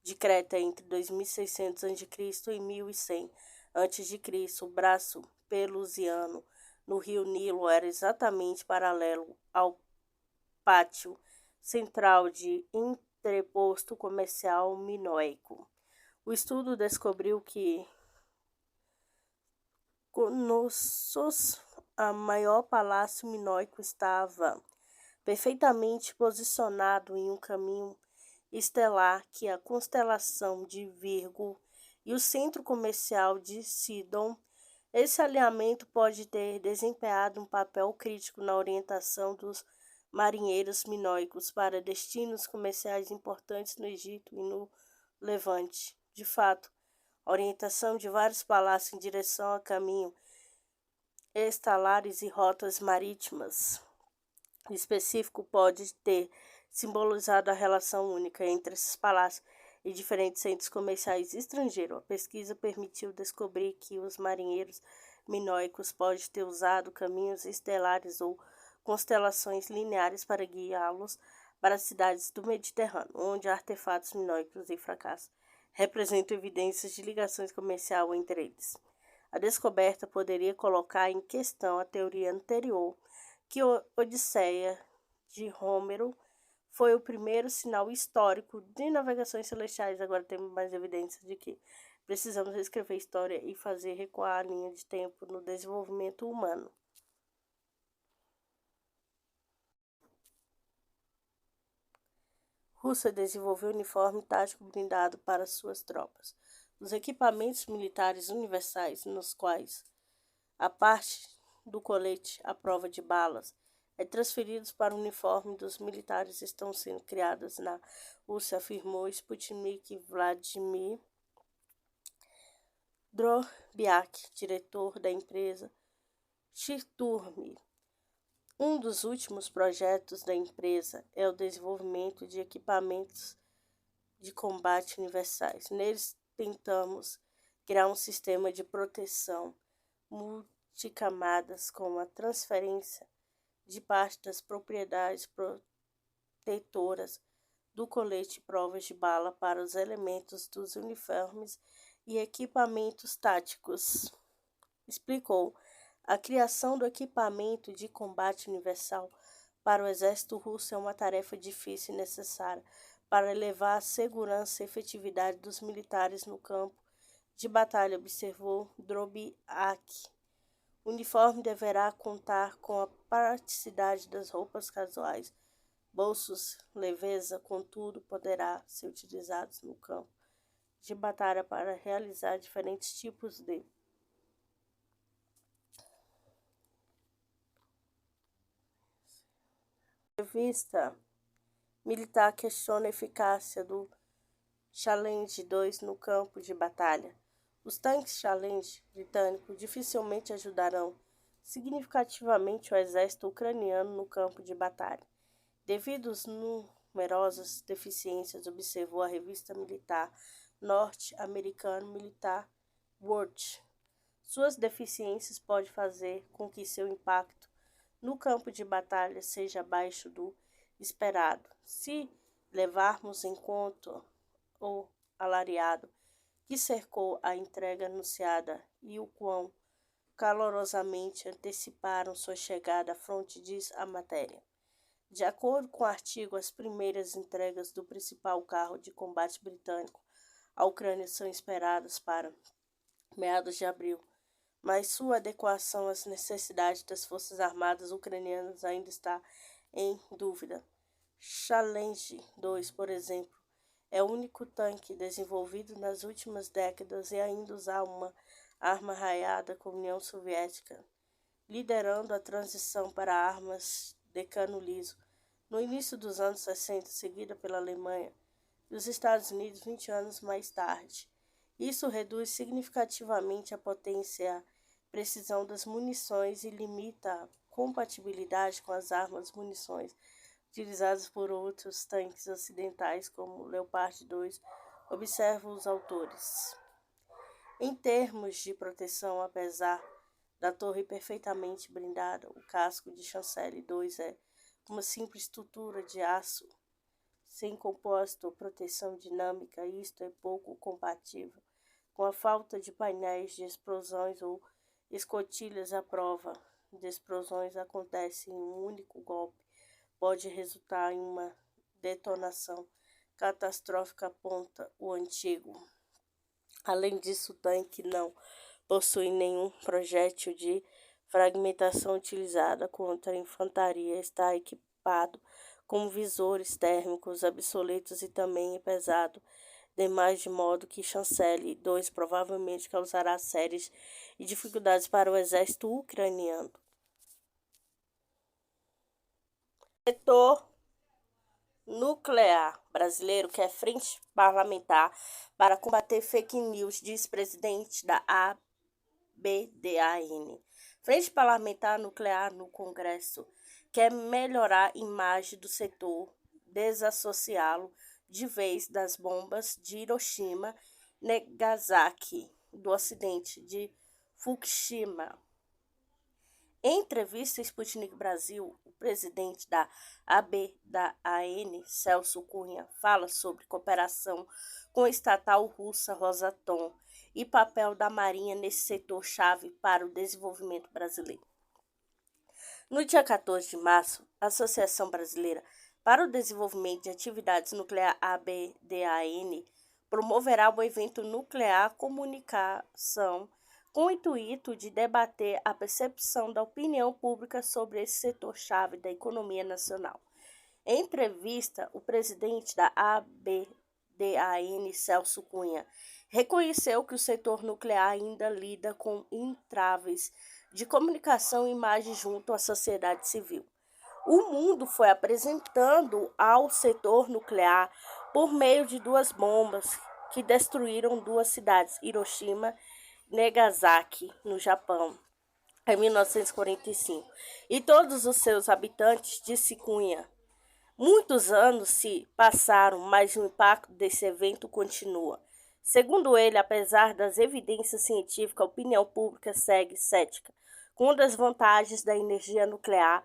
de Creta entre 2600 a.C. e 1100 a.C. O braço pelusiano no rio Nilo era exatamente paralelo ao pátio central de entreposto comercial minoico. O estudo descobriu que Knossos, a maior palácio minoico, estava perfeitamente posicionado em um caminho estelar que a constelação de Virgo e o centro comercial de Sidon. Esse alinhamento pode ter desempenhado um papel crítico na orientação dos marinheiros minoicos para destinos comerciais importantes no Egito e no Levante. De fato, a orientação de vários palácios em direção a caminhos estelares e rotas marítimas específico pode ter simbolizado a relação única entre esses palácios e diferentes centros comerciais estrangeiros. A pesquisa permitiu descobrir que os marinheiros minoicos podem ter usado caminhos estelares ou constelações lineares para guiá-los para as cidades do Mediterrâneo, onde artefatos minoicos e fracassos representam evidências de ligações comerciais entre eles. A descoberta poderia colocar em questão a teoria anterior que a Odisseia de Homero foi o primeiro sinal histórico de navegações celestiais. Agora temos mais evidências de que precisamos reescrever a história e fazer recuar a linha de tempo no desenvolvimento humano. Rússia desenvolveu uniforme tático blindado para suas tropas. Os equipamentos militares universais, nos quais a parte do colete à prova de balas transferidos para o uniforme dos militares estão sendo criados na Rússia, afirmou Sputnik Vladimir Drobiak, diretor da empresa Chiturmi. Um dos últimos projetos da empresa é o desenvolvimento de equipamentos de combate universais. Neles tentamos criar um sistema de proteção multicamadas com a transferência de parte das propriedades protetoras do colete e provas de bala para os elementos dos uniformes e equipamentos táticos. Explicou. A criação do equipamento de combate universal para o exército russo é uma tarefa difícil e necessária para elevar a segurança e efetividade dos militares no campo de batalha, observou Drobiak. O uniforme deverá contar com a praticidade das roupas casuais, bolsos, leveza, contudo, poderá ser utilizado no campo de batalha para realizar diferentes tipos de revista militar questiona a eficácia do Challenge 2 no campo de batalha. Os tanques Challenge britânicos dificilmente ajudarão significativamente o exército ucraniano no campo de batalha, devido às numerosas deficiências, observou a revista militar norte-americana Militar Watch. Suas deficiências podem fazer com que seu impacto no campo de batalha seja abaixo do esperado. Se levarmos em conta o alariado que cercou a entrega anunciada e o quão calorosamente anteciparam sua chegada à fronte, diz a matéria. De acordo com o artigo, as primeiras entregas do principal carro de combate britânico à Ucrânia são esperadas para meados de abril, mas sua adequação às necessidades das forças armadas ucranianas ainda está em dúvida. Challenge 2, por exemplo, é o único tanque desenvolvido nas últimas décadas e ainda usa uma arma raiada com a União Soviética, liderando a transição para armas de cano liso. No início dos anos 60, seguida pela Alemanha e os Estados Unidos 20 anos mais tarde. Isso reduz significativamente a potência e a precisão das munições e limita a compatibilidade com as armas-munições utilizadas por outros tanques ocidentais, como o Leopard 2, observam os autores. Em termos de proteção, apesar da torre perfeitamente blindada, o casco de Chancellor 2 é uma simples estrutura de aço sem compósito ou proteção dinâmica. Isto é pouco compatível com a falta de painéis de explosões ou escotilhas à prova de explosões acontece em um único golpe. Pode resultar em uma detonação catastrófica, aponta o antigo. Além disso, o tanque não possui nenhum projétil de fragmentação utilizada contra a infantaria. Está equipado com visores térmicos obsoletos e também é pesado demais, de modo que Chancellor 2 provavelmente causará sérias dificuldades para o exército ucraniano. Setor nuclear brasileiro quer frente parlamentar para combater fake news, diz presidente da ABDAN. Frente parlamentar nuclear no Congresso quer melhorar a imagem do setor, desassociá-lo de vez das bombas de Hiroshima e Nagasaki, do Ocidente, de Fukushima. Em entrevista à Sputnik Brasil, o presidente da ABDAN, Celso Cunha, fala sobre cooperação com a estatal russa Rosatom e papel da Marinha nesse setor-chave para o desenvolvimento brasileiro. No dia 14 de março, a Associação Brasileira para o Desenvolvimento de Atividades Nucleares, ABDAN, promoverá o evento Nuclear Comunicação com o intuito de debater a percepção da opinião pública sobre esse setor-chave da economia nacional. Em entrevista, o presidente da ABDAN, Celso Cunha, reconheceu que o setor nuclear ainda lida com entraves de comunicação e imagem junto à sociedade civil. O mundo foi apresentando ao setor nuclear por meio de duas bombas que destruíram duas cidades, Hiroshima e Nagasaki, no Japão, em 1945, e todos os seus habitantes, disse Cunha. Muitos anos se passaram, mas o impacto desse evento continua. Segundo ele, apesar das evidências científicas, a opinião pública segue cética, com as vantagens da energia nuclear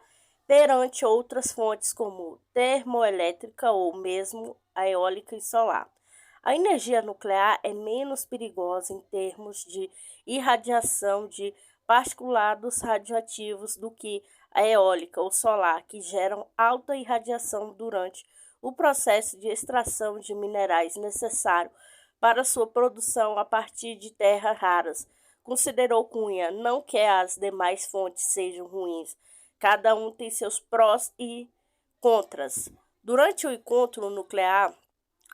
perante outras fontes como termoelétrica ou mesmo a eólica e solar. A energia nuclear é menos perigosa em termos de irradiação de particulados radioativos do que a eólica ou solar, que geram alta irradiação durante o processo de extração de minerais necessário para sua produção a partir de terras raras. Considerou Cunha, não que as demais fontes sejam ruins, cada um tem seus prós e contras. Durante o encontro nuclear,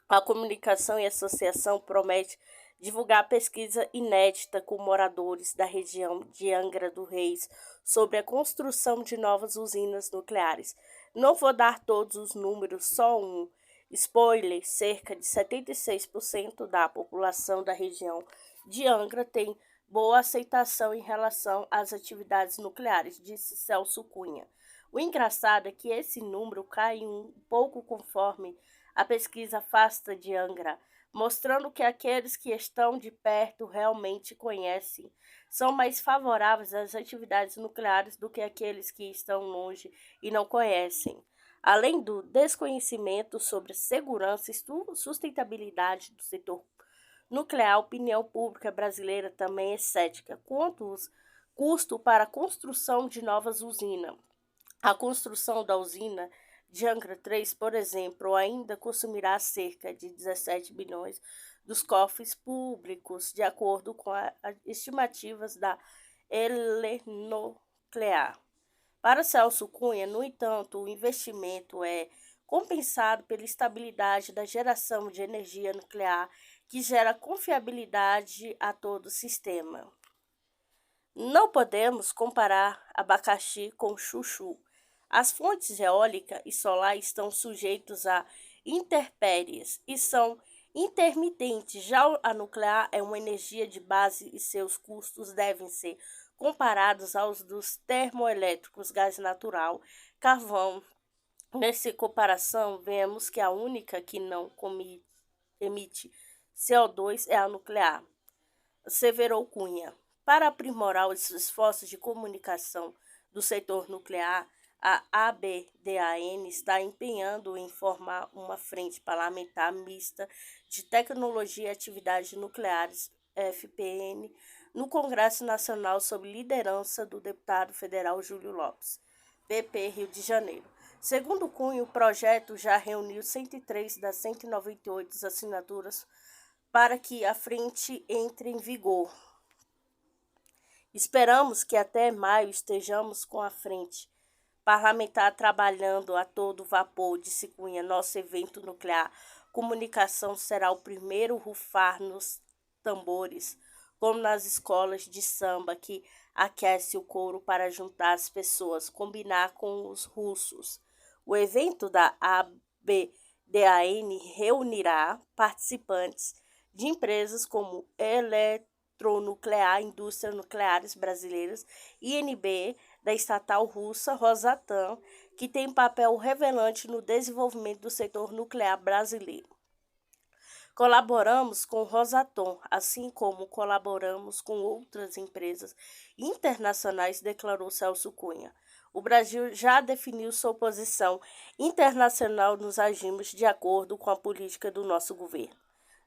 a comunicação e associação promete divulgar pesquisa inédita com moradores da região de Angra dos Reis sobre a construção de novas usinas nucleares. Não vou dar todos os números, só um. Spoiler, cerca de 76% da população da região de Angra tem boa aceitação em relação às atividades nucleares, disse Celso Cunha. O engraçado é que esse número cai um pouco conforme a pesquisa afasta de Angra, mostrando que aqueles que estão de perto realmente conhecem, são mais favoráveis às atividades nucleares do que aqueles que estão longe e não conhecem. Além do desconhecimento sobre segurança e sustentabilidade do setor nuclear, a opinião pública brasileira também é cética quanto aos custos para a construção de novas usinas. A construção da usina de Angra 3, por exemplo, ainda consumirá cerca de 17 bilhões dos cofres públicos, de acordo com as estimativas da Elenuclear. Para Celso Cunha, no entanto, o investimento é compensado pela estabilidade da geração de energia nuclear, que gera confiabilidade a todo o sistema. Não podemos comparar abacaxi com chuchu. As fontes eólica e solar estão sujeitas a intempéries e são intermitentes. Já a nuclear é uma energia de base e seus custos devem ser comparados aos dos termoelétricos, gás natural, carvão. Nessa comparação, vemos que a única que não emite CO2 é a nuclear, asseverou Cunha. Para aprimorar os esforços de comunicação do setor nuclear, a ABDAN está empenhando em formar uma frente parlamentar mista de tecnologia e atividades nucleares, FPN, no Congresso Nacional sob liderança do deputado federal Júlio Lopes, PP Rio de Janeiro. Segundo Cunha, o projeto já reuniu 103 das 198 assinaturas para que a frente entre em vigor. Esperamos que até maio estejamos com a frente parlamentar trabalhando a todo vapor, disse Cunha. Nosso evento nuclear comunicação será o primeiro rufar nos tambores, como nas escolas de samba, que aquece o couro para juntar as pessoas, combinar com os russos. O evento da ABDAN reunirá participantes de empresas como Eletronuclear, Indústrias Nucleares Brasileiras, INB, da estatal russa Rosatom, que tem papel relevante no desenvolvimento do setor nuclear brasileiro. Colaboramos com Rosatom, assim como colaboramos com outras empresas internacionais, declarou Celso Cunha. O Brasil já definiu sua posição internacional, nos agimos de acordo com a política do nosso governo.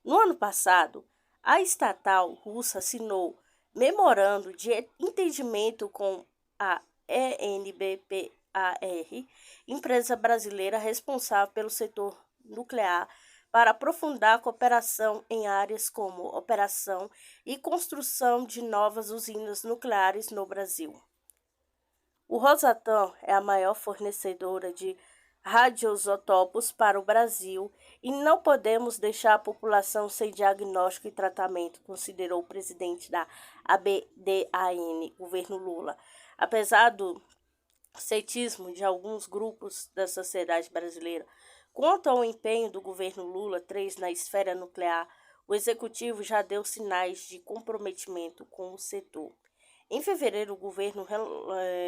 No ano passado, a estatal russa assinou memorando de entendimento com a ENBPAR, empresa brasileira responsável pelo setor nuclear, para aprofundar a cooperação em áreas como operação e construção de novas usinas nucleares no Brasil. O Rosatom é a maior fornecedora de radioisótopos para o Brasil e não podemos deixar a população sem diagnóstico e tratamento, considerou o presidente da ABDAN, governo Lula. Apesar do ceticismo de alguns grupos da sociedade brasileira quanto ao empenho do governo Lula III na esfera nuclear, o executivo já deu sinais de comprometimento com o setor. Em fevereiro, o governo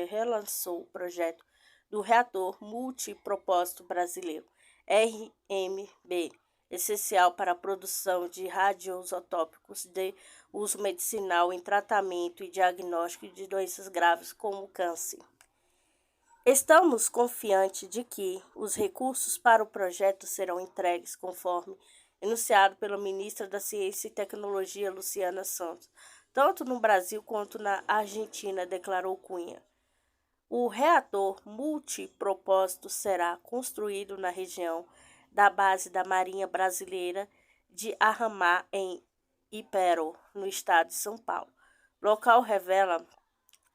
relançou o projeto do reator multipropósito brasileiro, RMB, essencial para a produção de radioisótopos de uso medicinal em tratamento e diagnóstico de doenças graves como câncer. Estamos confiantes de que os recursos para o projeto serão entregues conforme enunciado pela ministra da Ciência e Tecnologia, Luciana Santos, tanto no Brasil quanto na Argentina, declarou Cunha. O reator multipropósito será construído na região da base da Marinha Brasileira de Arramá, em Ipero, no estado de São Paulo. O local revela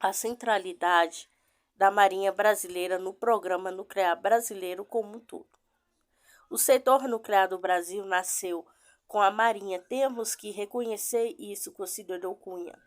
a centralidade da Marinha Brasileira no programa nuclear brasileiro como um todo. O setor nuclear do Brasil nasceu com a Marinha. Temos que reconhecer isso, considerou Cunha.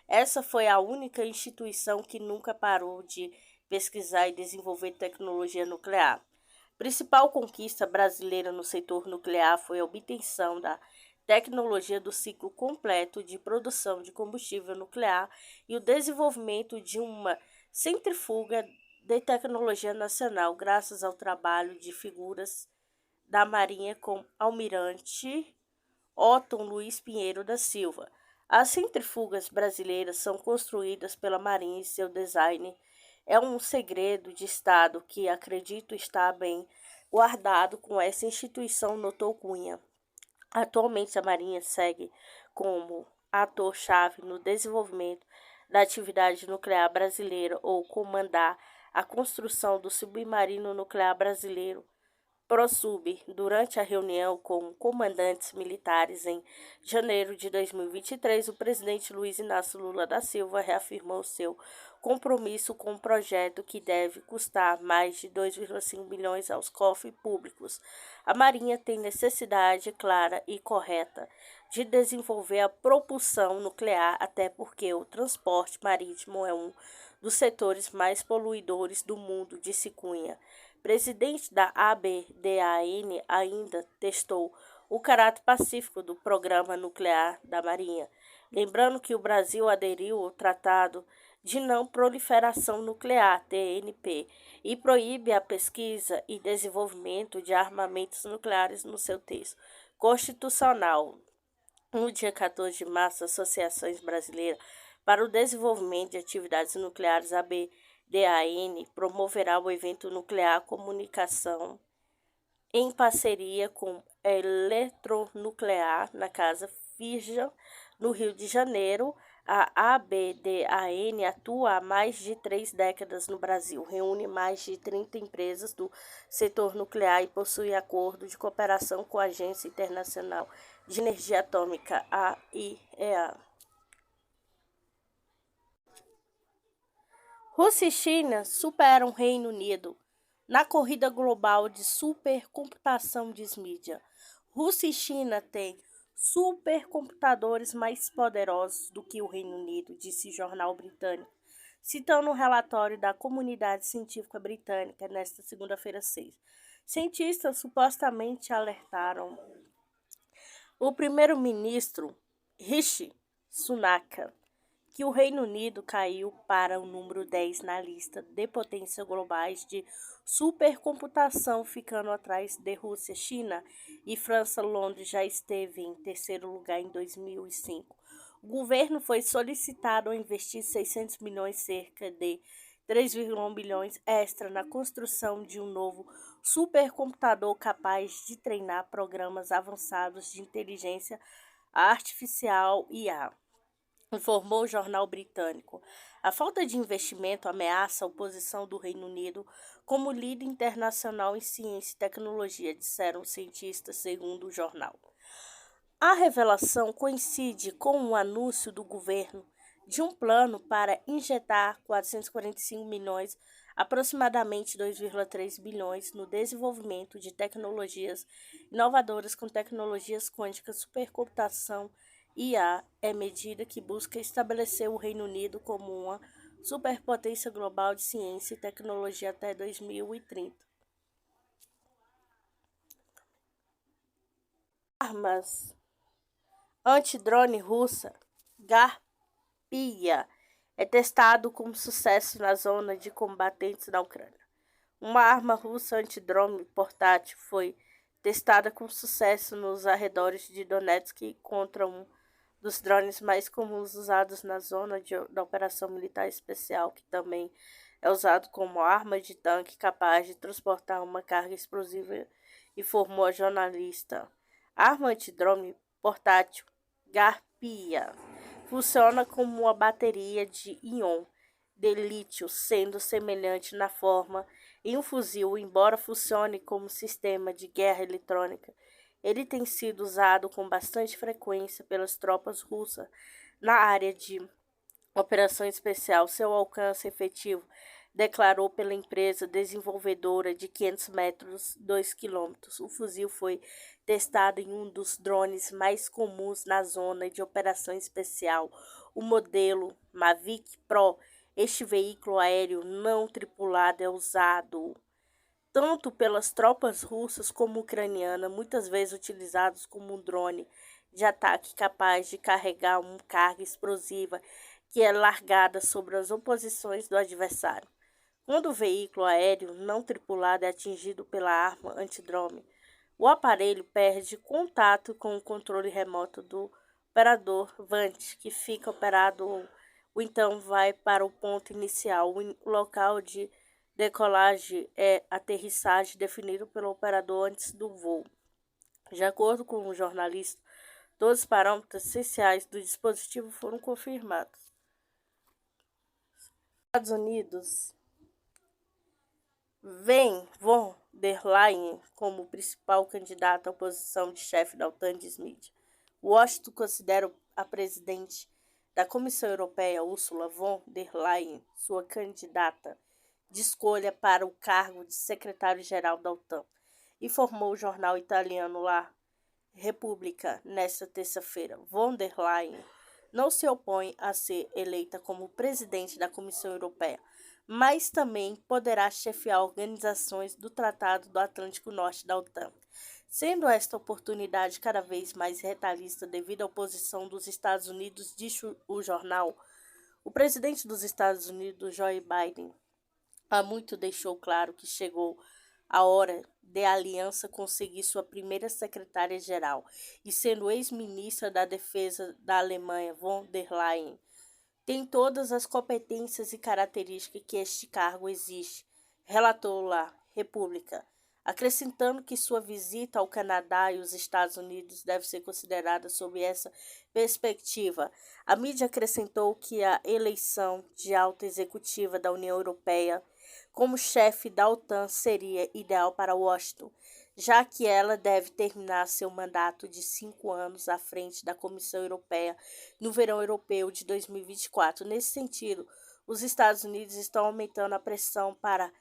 Essa foi a única instituição que nunca parou de pesquisar e desenvolver tecnologia nuclear. A principal conquista brasileira no setor nuclear foi a obtenção da tecnologia do ciclo completo de produção de combustível nuclear e o desenvolvimento de uma centrífuga de tecnologia nacional, graças ao trabalho de figuras da Marinha como Almirante Otton Luiz Pinheiro da Silva. As centrífugas brasileiras são construídas pela Marinha e seu design é um segredo de Estado que acredito estar bem guardado com essa instituição, notou Cunha. Atualmente, a Marinha segue como ator-chave no desenvolvimento da atividade nuclear brasileira ou comandar a construção do submarino nuclear brasileiro ProSub. Durante a reunião com comandantes militares em janeiro de 2023, o presidente Luiz Inácio Lula da Silva reafirmou seu compromisso com o projeto, que deve custar mais de 2,5 bilhões aos cofres públicos. A Marinha tem necessidade clara e correta de desenvolver a propulsão nuclear, até porque o transporte marítimo é um dos setores mais poluidores do mundo, disse Cunha. Presidente da ABDAN ainda testou o caráter pacífico do programa nuclear da Marinha, lembrando que o Brasil aderiu ao Tratado de Não Proliferação Nuclear, TNP, e proíbe a pesquisa e desenvolvimento de armamentos nucleares no seu texto constitucional. No dia 14 de março, Associações Brasileiras para o Desenvolvimento de Atividades Nucleares, ABDAN, promoverá o evento Nuclear Comunicação em parceria com a Eletronuclear na Casa Fischer, no Rio de Janeiro. A ABDAN atua há mais de 3 décadas no Brasil, reúne mais de 30 empresas do setor nuclear e possui acordo de cooperação com a Agência Internacional de Energia Atômica, AIEA. Rússia e China superam o Reino Unido na corrida global de supercomputação, diz mídia. Rússia e China têm supercomputadores mais poderosos do que o Reino Unido, disse o jornal britânico, citando um relatório da comunidade científica britânica nesta segunda-feira 6. Cientistas supostamente alertaram o primeiro-ministro Rishi Sunak que o Reino Unido caiu para o número 10 na lista de potências globais de supercomputação, ficando atrás de Rússia, China e França. Londres já esteve em terceiro lugar em 2005. O governo foi solicitado a investir 600 milhões, cerca de 3,1 bilhões extra, na construção de um novo supercomputador capaz de treinar programas avançados de inteligência artificial IA, informou o jornal britânico. A falta de investimento ameaça a posição do Reino Unido como líder internacional em ciência e tecnologia, disseram cientistas, segundo o jornal. A revelação coincide com o anúncio do governo de um plano para injetar 445 milhões, aproximadamente 2,3 bilhões, no desenvolvimento de tecnologias inovadoras com tecnologias quânticas, supercomputação IA, é medida que busca estabelecer o Reino Unido como uma superpotência global de ciência e tecnologia até 2030. Armas antidrone russa Garpia é testado com sucesso na zona de combatentes na Ucrânia. Uma arma russa antidrone portátil foi testada com sucesso nos arredores de Donetsk contra um dos drones mais comuns usados na zona da operação militar especial, que também é usado como arma de tanque capaz de transportar uma carga explosiva, informou a jornalista. A arma antidrone portátil Garpia funciona como uma bateria de íon de lítio, sendo semelhante na forma em um fuzil, embora funcione como sistema de guerra eletrônica. Ele tem sido usado com bastante frequência pelas tropas russas na área de operação especial. Seu alcance efetivo declarou pela empresa desenvolvedora de 500 metros, 2 quilômetros. O fuzil foi testado em um dos drones mais comuns na zona de operação especial, o modelo Mavic Pro. Este veículo aéreo não tripulado é usado tanto pelas tropas russas como ucranianas, muitas vezes utilizados como um drone de ataque capaz de carregar uma carga explosiva que é largada sobre as oposições do adversário. Quando o veículo aéreo não tripulado é atingido pela arma antidrone, o aparelho perde contato com o controle remoto do operador VANT, que fica operado ou então vai para o ponto inicial, o local de decolagem é aterrissagem definido pelo operador antes do voo. De acordo com o jornalista, todos os parâmetros essenciais do dispositivo foram confirmados. Estados Unidos vem von der Leyen como principal candidata à posição de chefe da OTAN, diz mídia. Washington considera a presidente da Comissão Europeia, Ursula von der Leyen, sua candidata de escolha para o cargo de secretário-geral da OTAN, informou o jornal italiano La Repubblica nesta terça-feira. Von der Leyen não se opõe a ser eleita como presidente da Comissão Europeia, mas também poderá chefiar organizações do Tratado do Atlântico Norte da OTAN, sendo esta oportunidade cada vez mais retalhista devido à oposição dos Estados Unidos, disse o jornal. O presidente dos Estados Unidos, Joe Biden, há muito deixou claro que chegou a hora de a aliança conseguir sua primeira secretária-geral, e sendo ex-ministra da Defesa da Alemanha, von der Leyen, tem todas as competências e características que este cargo exige, relatou La República, acrescentando que sua visita ao Canadá e os Estados Unidos deve ser considerada sob essa perspectiva. A mídia acrescentou que a eleição de alta executiva da União Europeia como chefe da OTAN seria ideal para Washington, já que ela deve terminar seu mandato de 5 anos à frente da Comissão Europeia no verão europeu de 2024. Nesse sentido, os Estados Unidos estão aumentando a pressão para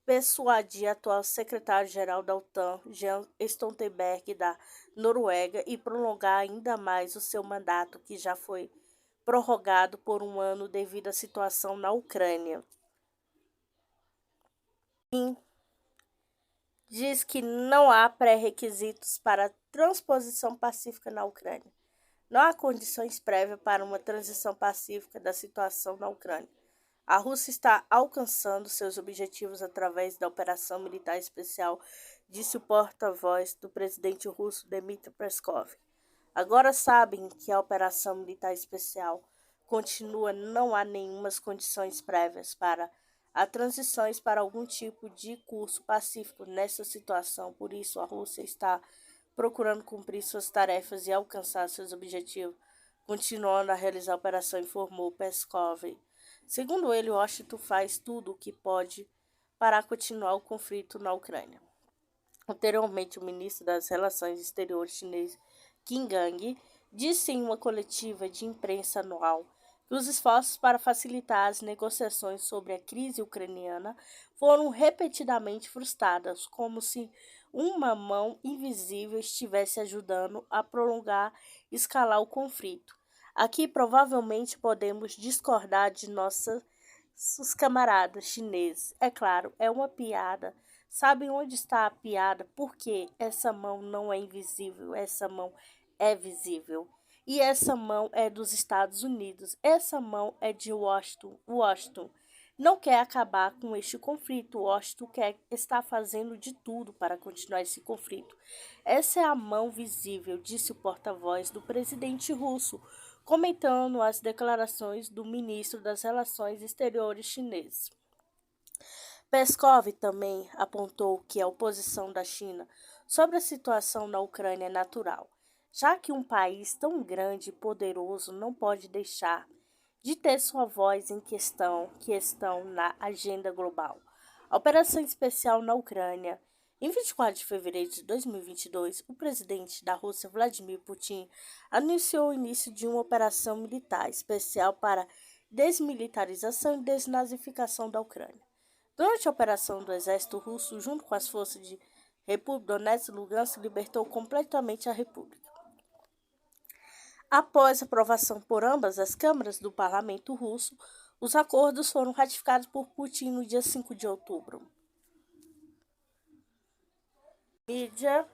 persuadir a atual secretário-geral da OTAN, Jens Stoltenberg, da Noruega, e prolongar ainda mais o seu mandato, que já foi prorrogado por um ano devido à situação na Ucrânia. Diz que não há pré-requisitos para transposição pacífica na Ucrânia. Não há condições prévias para uma transição pacífica da situação na Ucrânia. A Rússia está alcançando seus objetivos através da operação militar especial, disse o porta-voz do presidente russo Dmitry Peskov. Agora sabem que a operação militar especial continua, não há nenhumas condições prévias para a transições para algum tipo de curso pacífico nessa situação. Por isso, a Rússia está procurando cumprir suas tarefas e alcançar seus objetivos, continuando a realizar a operação, informou Peskov. Segundo ele, Washington faz tudo o que pode para continuar o conflito na Ucrânia. Anteriormente, o ministro das Relações Exteriores chinês, Qin Gang, disse em uma coletiva de imprensa anual que os esforços para facilitar as negociações sobre a crise ucraniana foram repetidamente frustrados, como se uma mão invisível estivesse ajudando a prolongar e escalar o conflito. Aqui provavelmente podemos discordar de nossa os camaradas chineses. É claro, é uma piada. Sabem onde está a piada? Porque essa mão não é invisível, essa mão é visível. E essa mão é dos Estados Unidos. Essa mão é de Washington. Washington não quer acabar com este conflito. Washington está fazendo de tudo para continuar esse conflito. Essa é a mão visível, disse o porta-voz do presidente russo, comentando as declarações do ministro das Relações Exteriores chinês. Peskov também apontou que a oposição da China sobre a situação na Ucrânia é natural, já que um país tão grande e poderoso não pode deixar de ter sua voz em que estão na agenda global. A operação especial na Ucrânia. Em 24 de fevereiro de 2022, o presidente da Rússia, Vladimir Putin, anunciou o início de uma operação militar especial para desmilitarização e desnazificação da Ucrânia. Durante a operação do exército russo, junto com as forças de República Donetsk e Lugansk, libertou completamente a República. Após aprovação por ambas as câmaras do parlamento russo, os acordos foram ratificados por Putin no dia 5 de outubro. Mídia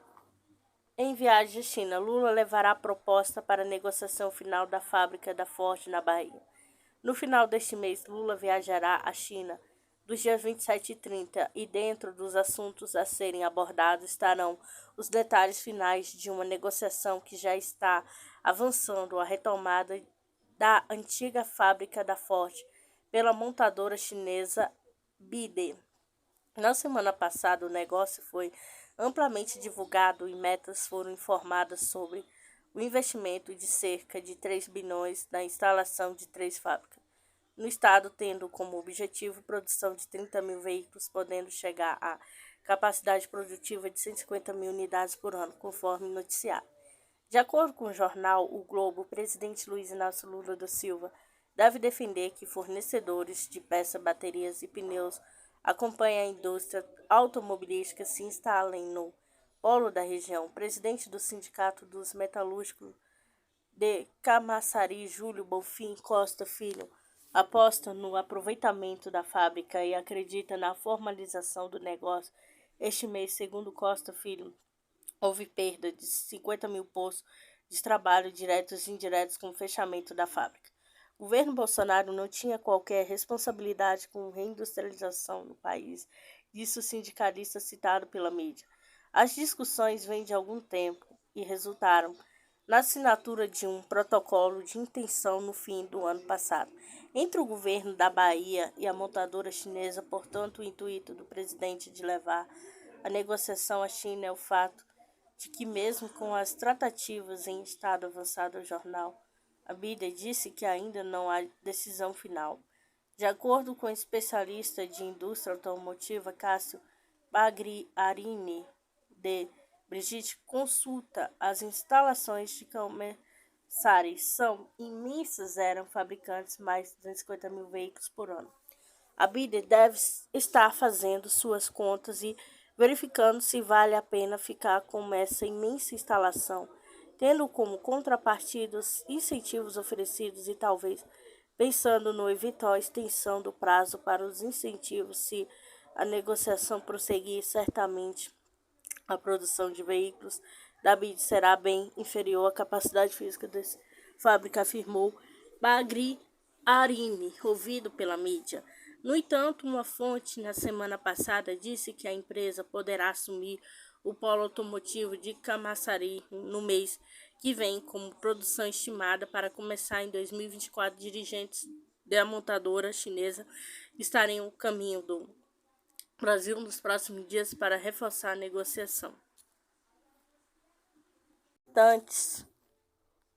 em viagem à China. Lula levará a proposta para a negociação final da fábrica da Ford na Bahia. No final deste mês, Lula viajará à China dos dias 27 e 30 e dentro dos assuntos a serem abordados estarão os detalhes finais de uma negociação que já está avançando, a retomada da antiga fábrica da Ford pela montadora chinesa BYD. Na semana passada, o negócio foi amplamente divulgado e metas foram informadas sobre o investimento de cerca de 3 bilhões na instalação de 3 fábricas no estado, tendo como objetivo produção de 30 mil veículos, podendo chegar à capacidade produtiva de 150 mil unidades por ano, conforme noticiado. De acordo com o jornal O Globo, o presidente Luiz Inácio Lula da Silva deve defender que fornecedores de peças, baterias e pneus acompanhem a indústria automobilística se instalem no polo da região. O presidente do Sindicato dos Metalúrgicos de Camaçari, Júlio Bonfim Costa Filho, aposta no aproveitamento da fábrica e acredita na formalização do negócio. Este mês, segundo Costa Filho, houve perda de 50 mil postos de trabalho diretos e indiretos com o fechamento da fábrica. O governo Bolsonaro não tinha qualquer responsabilidade com a reindustrialização no país, disse o sindicalista citado pela mídia. As discussões vêm de algum tempo e resultaram na assinatura de um protocolo de intenção no fim do ano passado, entre o governo da Bahia e a montadora chinesa. Portanto, o intuito do presidente de levar a negociação à China é o fato de que, mesmo com as tratativas em estado avançado, o jornal A BYD disse que ainda não há decisão final. De acordo com o especialista de indústria automotiva Cássio Bagriarini, de Brigitte Consulta, as instalações de Camaçari são imensas, eram fabricantes mais de 250 mil veículos por ano. A BYD deve estar fazendo suas contas e verificando se vale a pena ficar com essa imensa instalação, tendo como contrapartida os incentivos oferecidos e talvez pensando no eventual extensão do prazo para os incentivos se a negociação prosseguir. Certamente a produção de veículos da BYD será bem inferior à capacidade física da fábrica, afirmou Bagriarini, ouvido pela mídia. No entanto, uma fonte na semana passada disse que a empresa poderá assumir o polo automotivo de Camaçari no mês que vem, como produção estimada para começar em 2024. Dirigentes da montadora chinesa estarem no caminho do Brasil nos próximos dias para reforçar a negociação. Militantes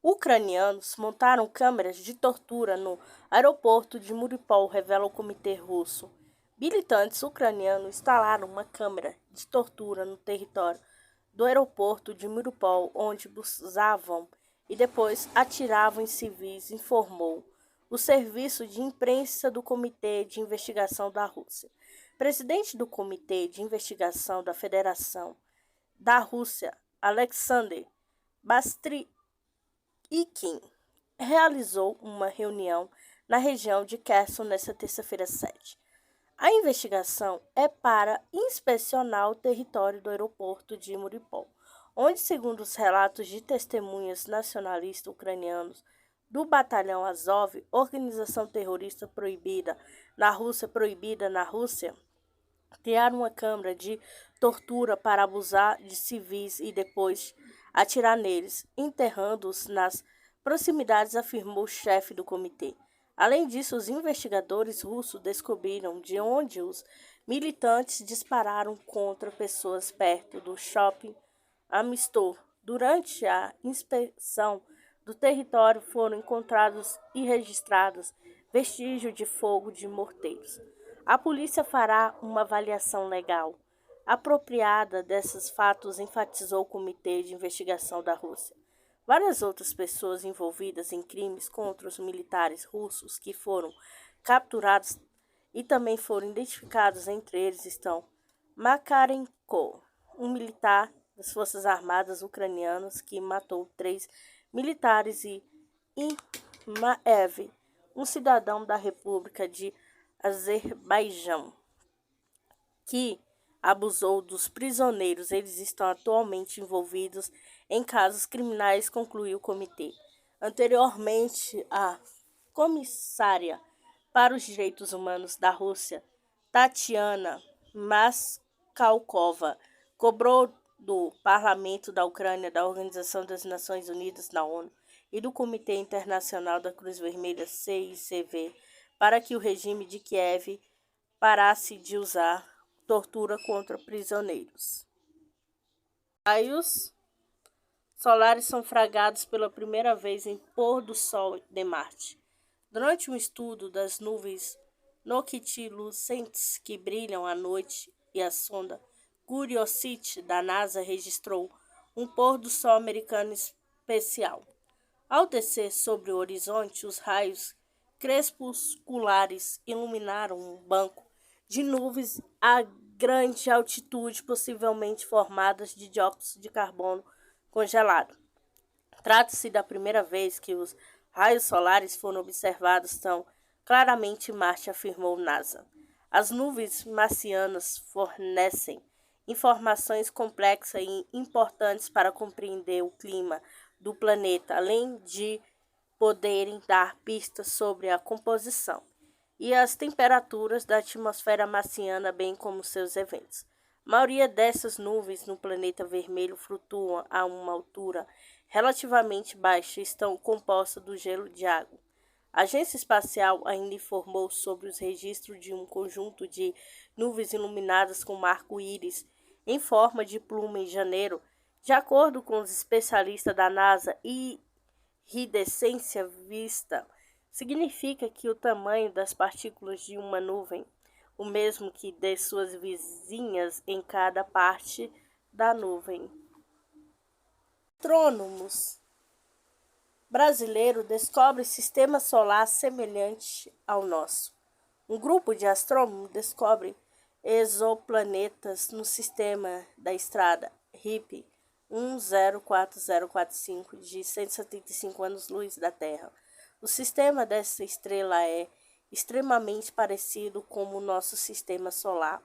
ucranianos montaram câmeras de tortura no aeroporto de Mariupol, revela o comitê russo. Militantes ucranianos instalaram uma câmera de tortura no território do aeroporto de Mariupol, onde buzavam e depois atiravam em civis, informou o serviço de imprensa do Comitê de Investigação da Rússia. Presidente do Comitê de Investigação da Federação da Rússia, Alexander Bastrykin, realizou uma reunião na região de Kherson nesta terça-feira 7. A investigação é para inspecionar o território do aeroporto de Mariupol, onde, segundo os relatos de testemunhas nacionalistas ucranianos do Batalhão Azov, organização terrorista proibida na Rússia, criaram uma câmara de tortura para abusar de civis e depois atirar neles, enterrando-os nas proximidades, afirmou o chefe do comitê. Além disso, os investigadores russos descobriram de onde os militantes dispararam contra pessoas perto do shopping Amistor. Durante a inspeção do território foram encontrados e registrados vestígios de fogo de morteiros. A polícia fará uma avaliação legal apropriada desses fatos, enfatizou o Comitê de Investigação da Rússia. Várias outras pessoas envolvidas em crimes contra os militares russos que foram capturados e também foram identificados. Entre eles estão Makarenko, um militar das Forças Armadas ucranianas que matou 3 militares, e Imaev, um cidadão da República de Azerbaijão, que abusou dos prisioneiros. Eles estão atualmente envolvidos em casos criminais, concluiu o comitê. Anteriormente, a comissária para os direitos humanos da Rússia, Tatiana Maskalkova, cobrou do Parlamento da Ucrânia, da Organização das Nações Unidas na ONU e do Comitê Internacional da Cruz Vermelha, CICV, para que o regime de Kiev parasse de usar tortura contra prisioneiros. Raios solares são fragados pela primeira vez em pôr do sol de Marte. Durante um estudo das nuvens noctilucentes que brilham à noite, e a sonda Curiosity da NASA registrou um pôr do sol americano especial. Ao descer sobre o horizonte, os raios crepusculares iluminaram um banco de nuvens a grande altitude, possivelmente formadas de dióxido de carbono congelado. Trata-se da primeira vez que os raios solares foram observados tão claramente em Marte, afirmou NASA. As nuvens marcianas fornecem informações complexas e importantes para compreender o clima do planeta, além de poderem dar pistas sobre a composição e as temperaturas da atmosfera marciana, bem como seus eventos. A maioria dessas nuvens no planeta vermelho flutuam a uma altura relativamente baixa e estão compostas do gelo de água. A Agência Espacial ainda informou sobre os registros de um conjunto de nuvens iluminadas com arco-íris em forma de pluma em janeiro. De acordo com os especialistas da NASA, iridescência vista significa que o tamanho das partículas de uma nuvem, o mesmo que de suas vizinhas em cada parte da nuvem. Astrônomos brasileiros descobrem sistema solar semelhante ao nosso. Um grupo de astrônomos descobre exoplanetas no sistema da estrada RIP 104045 de 175 anos-luz da Terra. O sistema dessa estrela é extremamente parecido com o nosso sistema solar.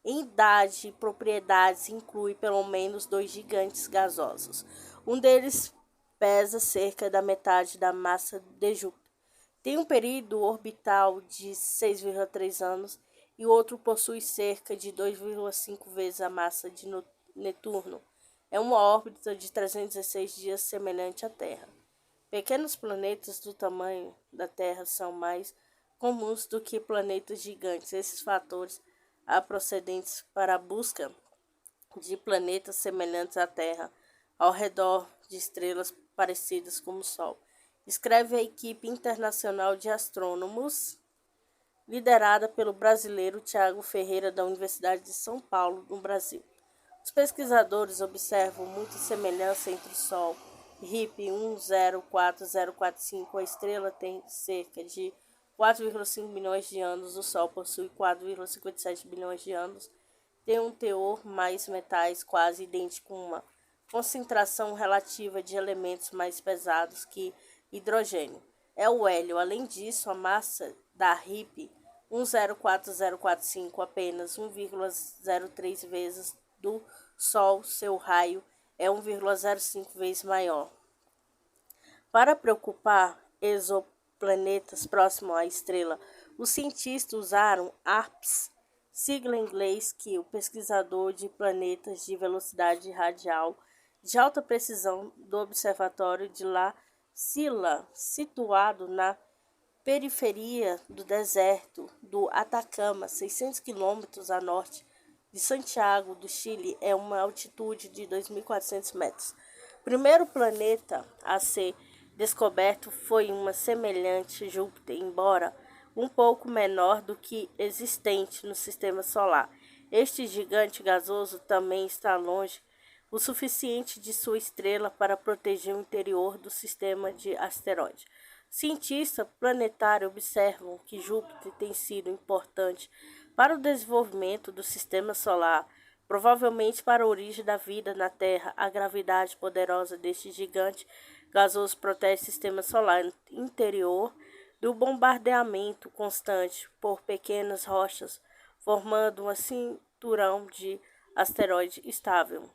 Em idade e propriedades, inclui pelo menos 2 gigantes gasosos. Um deles pesa cerca da metade da massa de Júpiter. Tem um período orbital de 6,3 anos e o outro possui cerca de 2,5 vezes a massa de Netuno. É uma órbita de 316 dias semelhante à Terra. Pequenos planetas do tamanho da Terra são mais comuns do que planetas gigantes. Esses fatores há procedentes para a busca de planetas semelhantes à Terra ao redor de estrelas parecidas com o Sol, escreve a equipe internacional de astrônomos liderada pelo brasileiro Tiago Ferreira, da Universidade de São Paulo, no Brasil. Os pesquisadores observam muita semelhança entre o Sol RIP 104045. A estrela tem cerca de 4,5 bilhões de anos, o Sol possui 4,57 bilhões de anos, tem um teor mais metais quase idêntico, uma concentração relativa de elementos mais pesados que hidrogênio. é o hélio. Além disso, a massa da HIP 104045, apenas 1,03 vezes do Sol, seu raio é 1,05 vezes maior. Para preocupar exoplanetas próximos à estrela, os cientistas usaram ARPS, sigla em inglês que o pesquisador de planetas de velocidade radial de alta precisão do Observatório de La Silla, situado na periferia do deserto do Atacama, 600 quilômetros a norte de Santiago do Chile, é uma altitude de 2.400 metros. O primeiro planeta a ser descoberto foi uma semelhante Júpiter, embora um pouco menor do que existente no sistema solar. Este gigante gasoso também está longe o suficiente de sua estrela para proteger o interior do sistema de asteroides. Cientistas planetários observam que Júpiter tem sido importante para o desenvolvimento do sistema solar, provavelmente para a origem da vida na Terra. A gravidade poderosa deste gigante gasoso protege o sistema solar interior do bombardeamento constante por pequenas rochas, formando um cinturão de asteroide estável.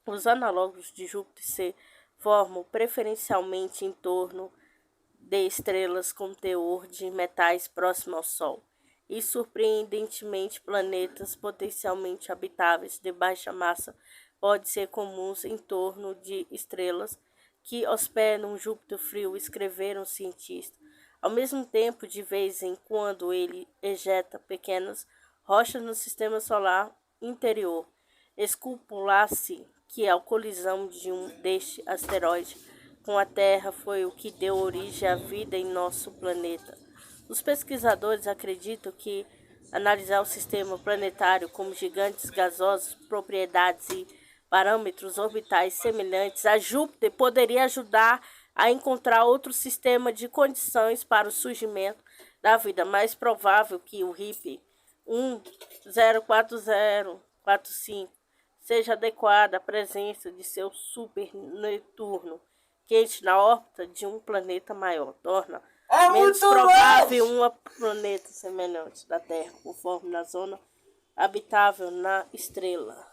Os análogos de Júpiter se formam preferencialmente em torno de estrelas com teor de metais próximo ao Sol e, surpreendentemente, planetas potencialmente habitáveis de baixa massa podem ser comuns em torno de estrelas que hospedam Júpiter frio, escreveram cientistas. Ao mesmo tempo, de vez em quando, ele ejeta pequenas rochas no sistema solar interior. Especulava-se que a colisão de um destes asteroides com a Terra foi o que deu origem à vida em nosso planeta. Os pesquisadores acreditam que analisar o sistema planetário como gigantes gasosos, propriedades e parâmetros orbitais semelhantes a Júpiter poderia ajudar a encontrar outro sistema de condições para o surgimento da vida. Mais provável que o HIP 104045 seja adequada à presença de seu super Netuno quente na órbita de um planeta maior, torna menos provável um planeta semelhante da Terra, conforme na zona habitável na estrela.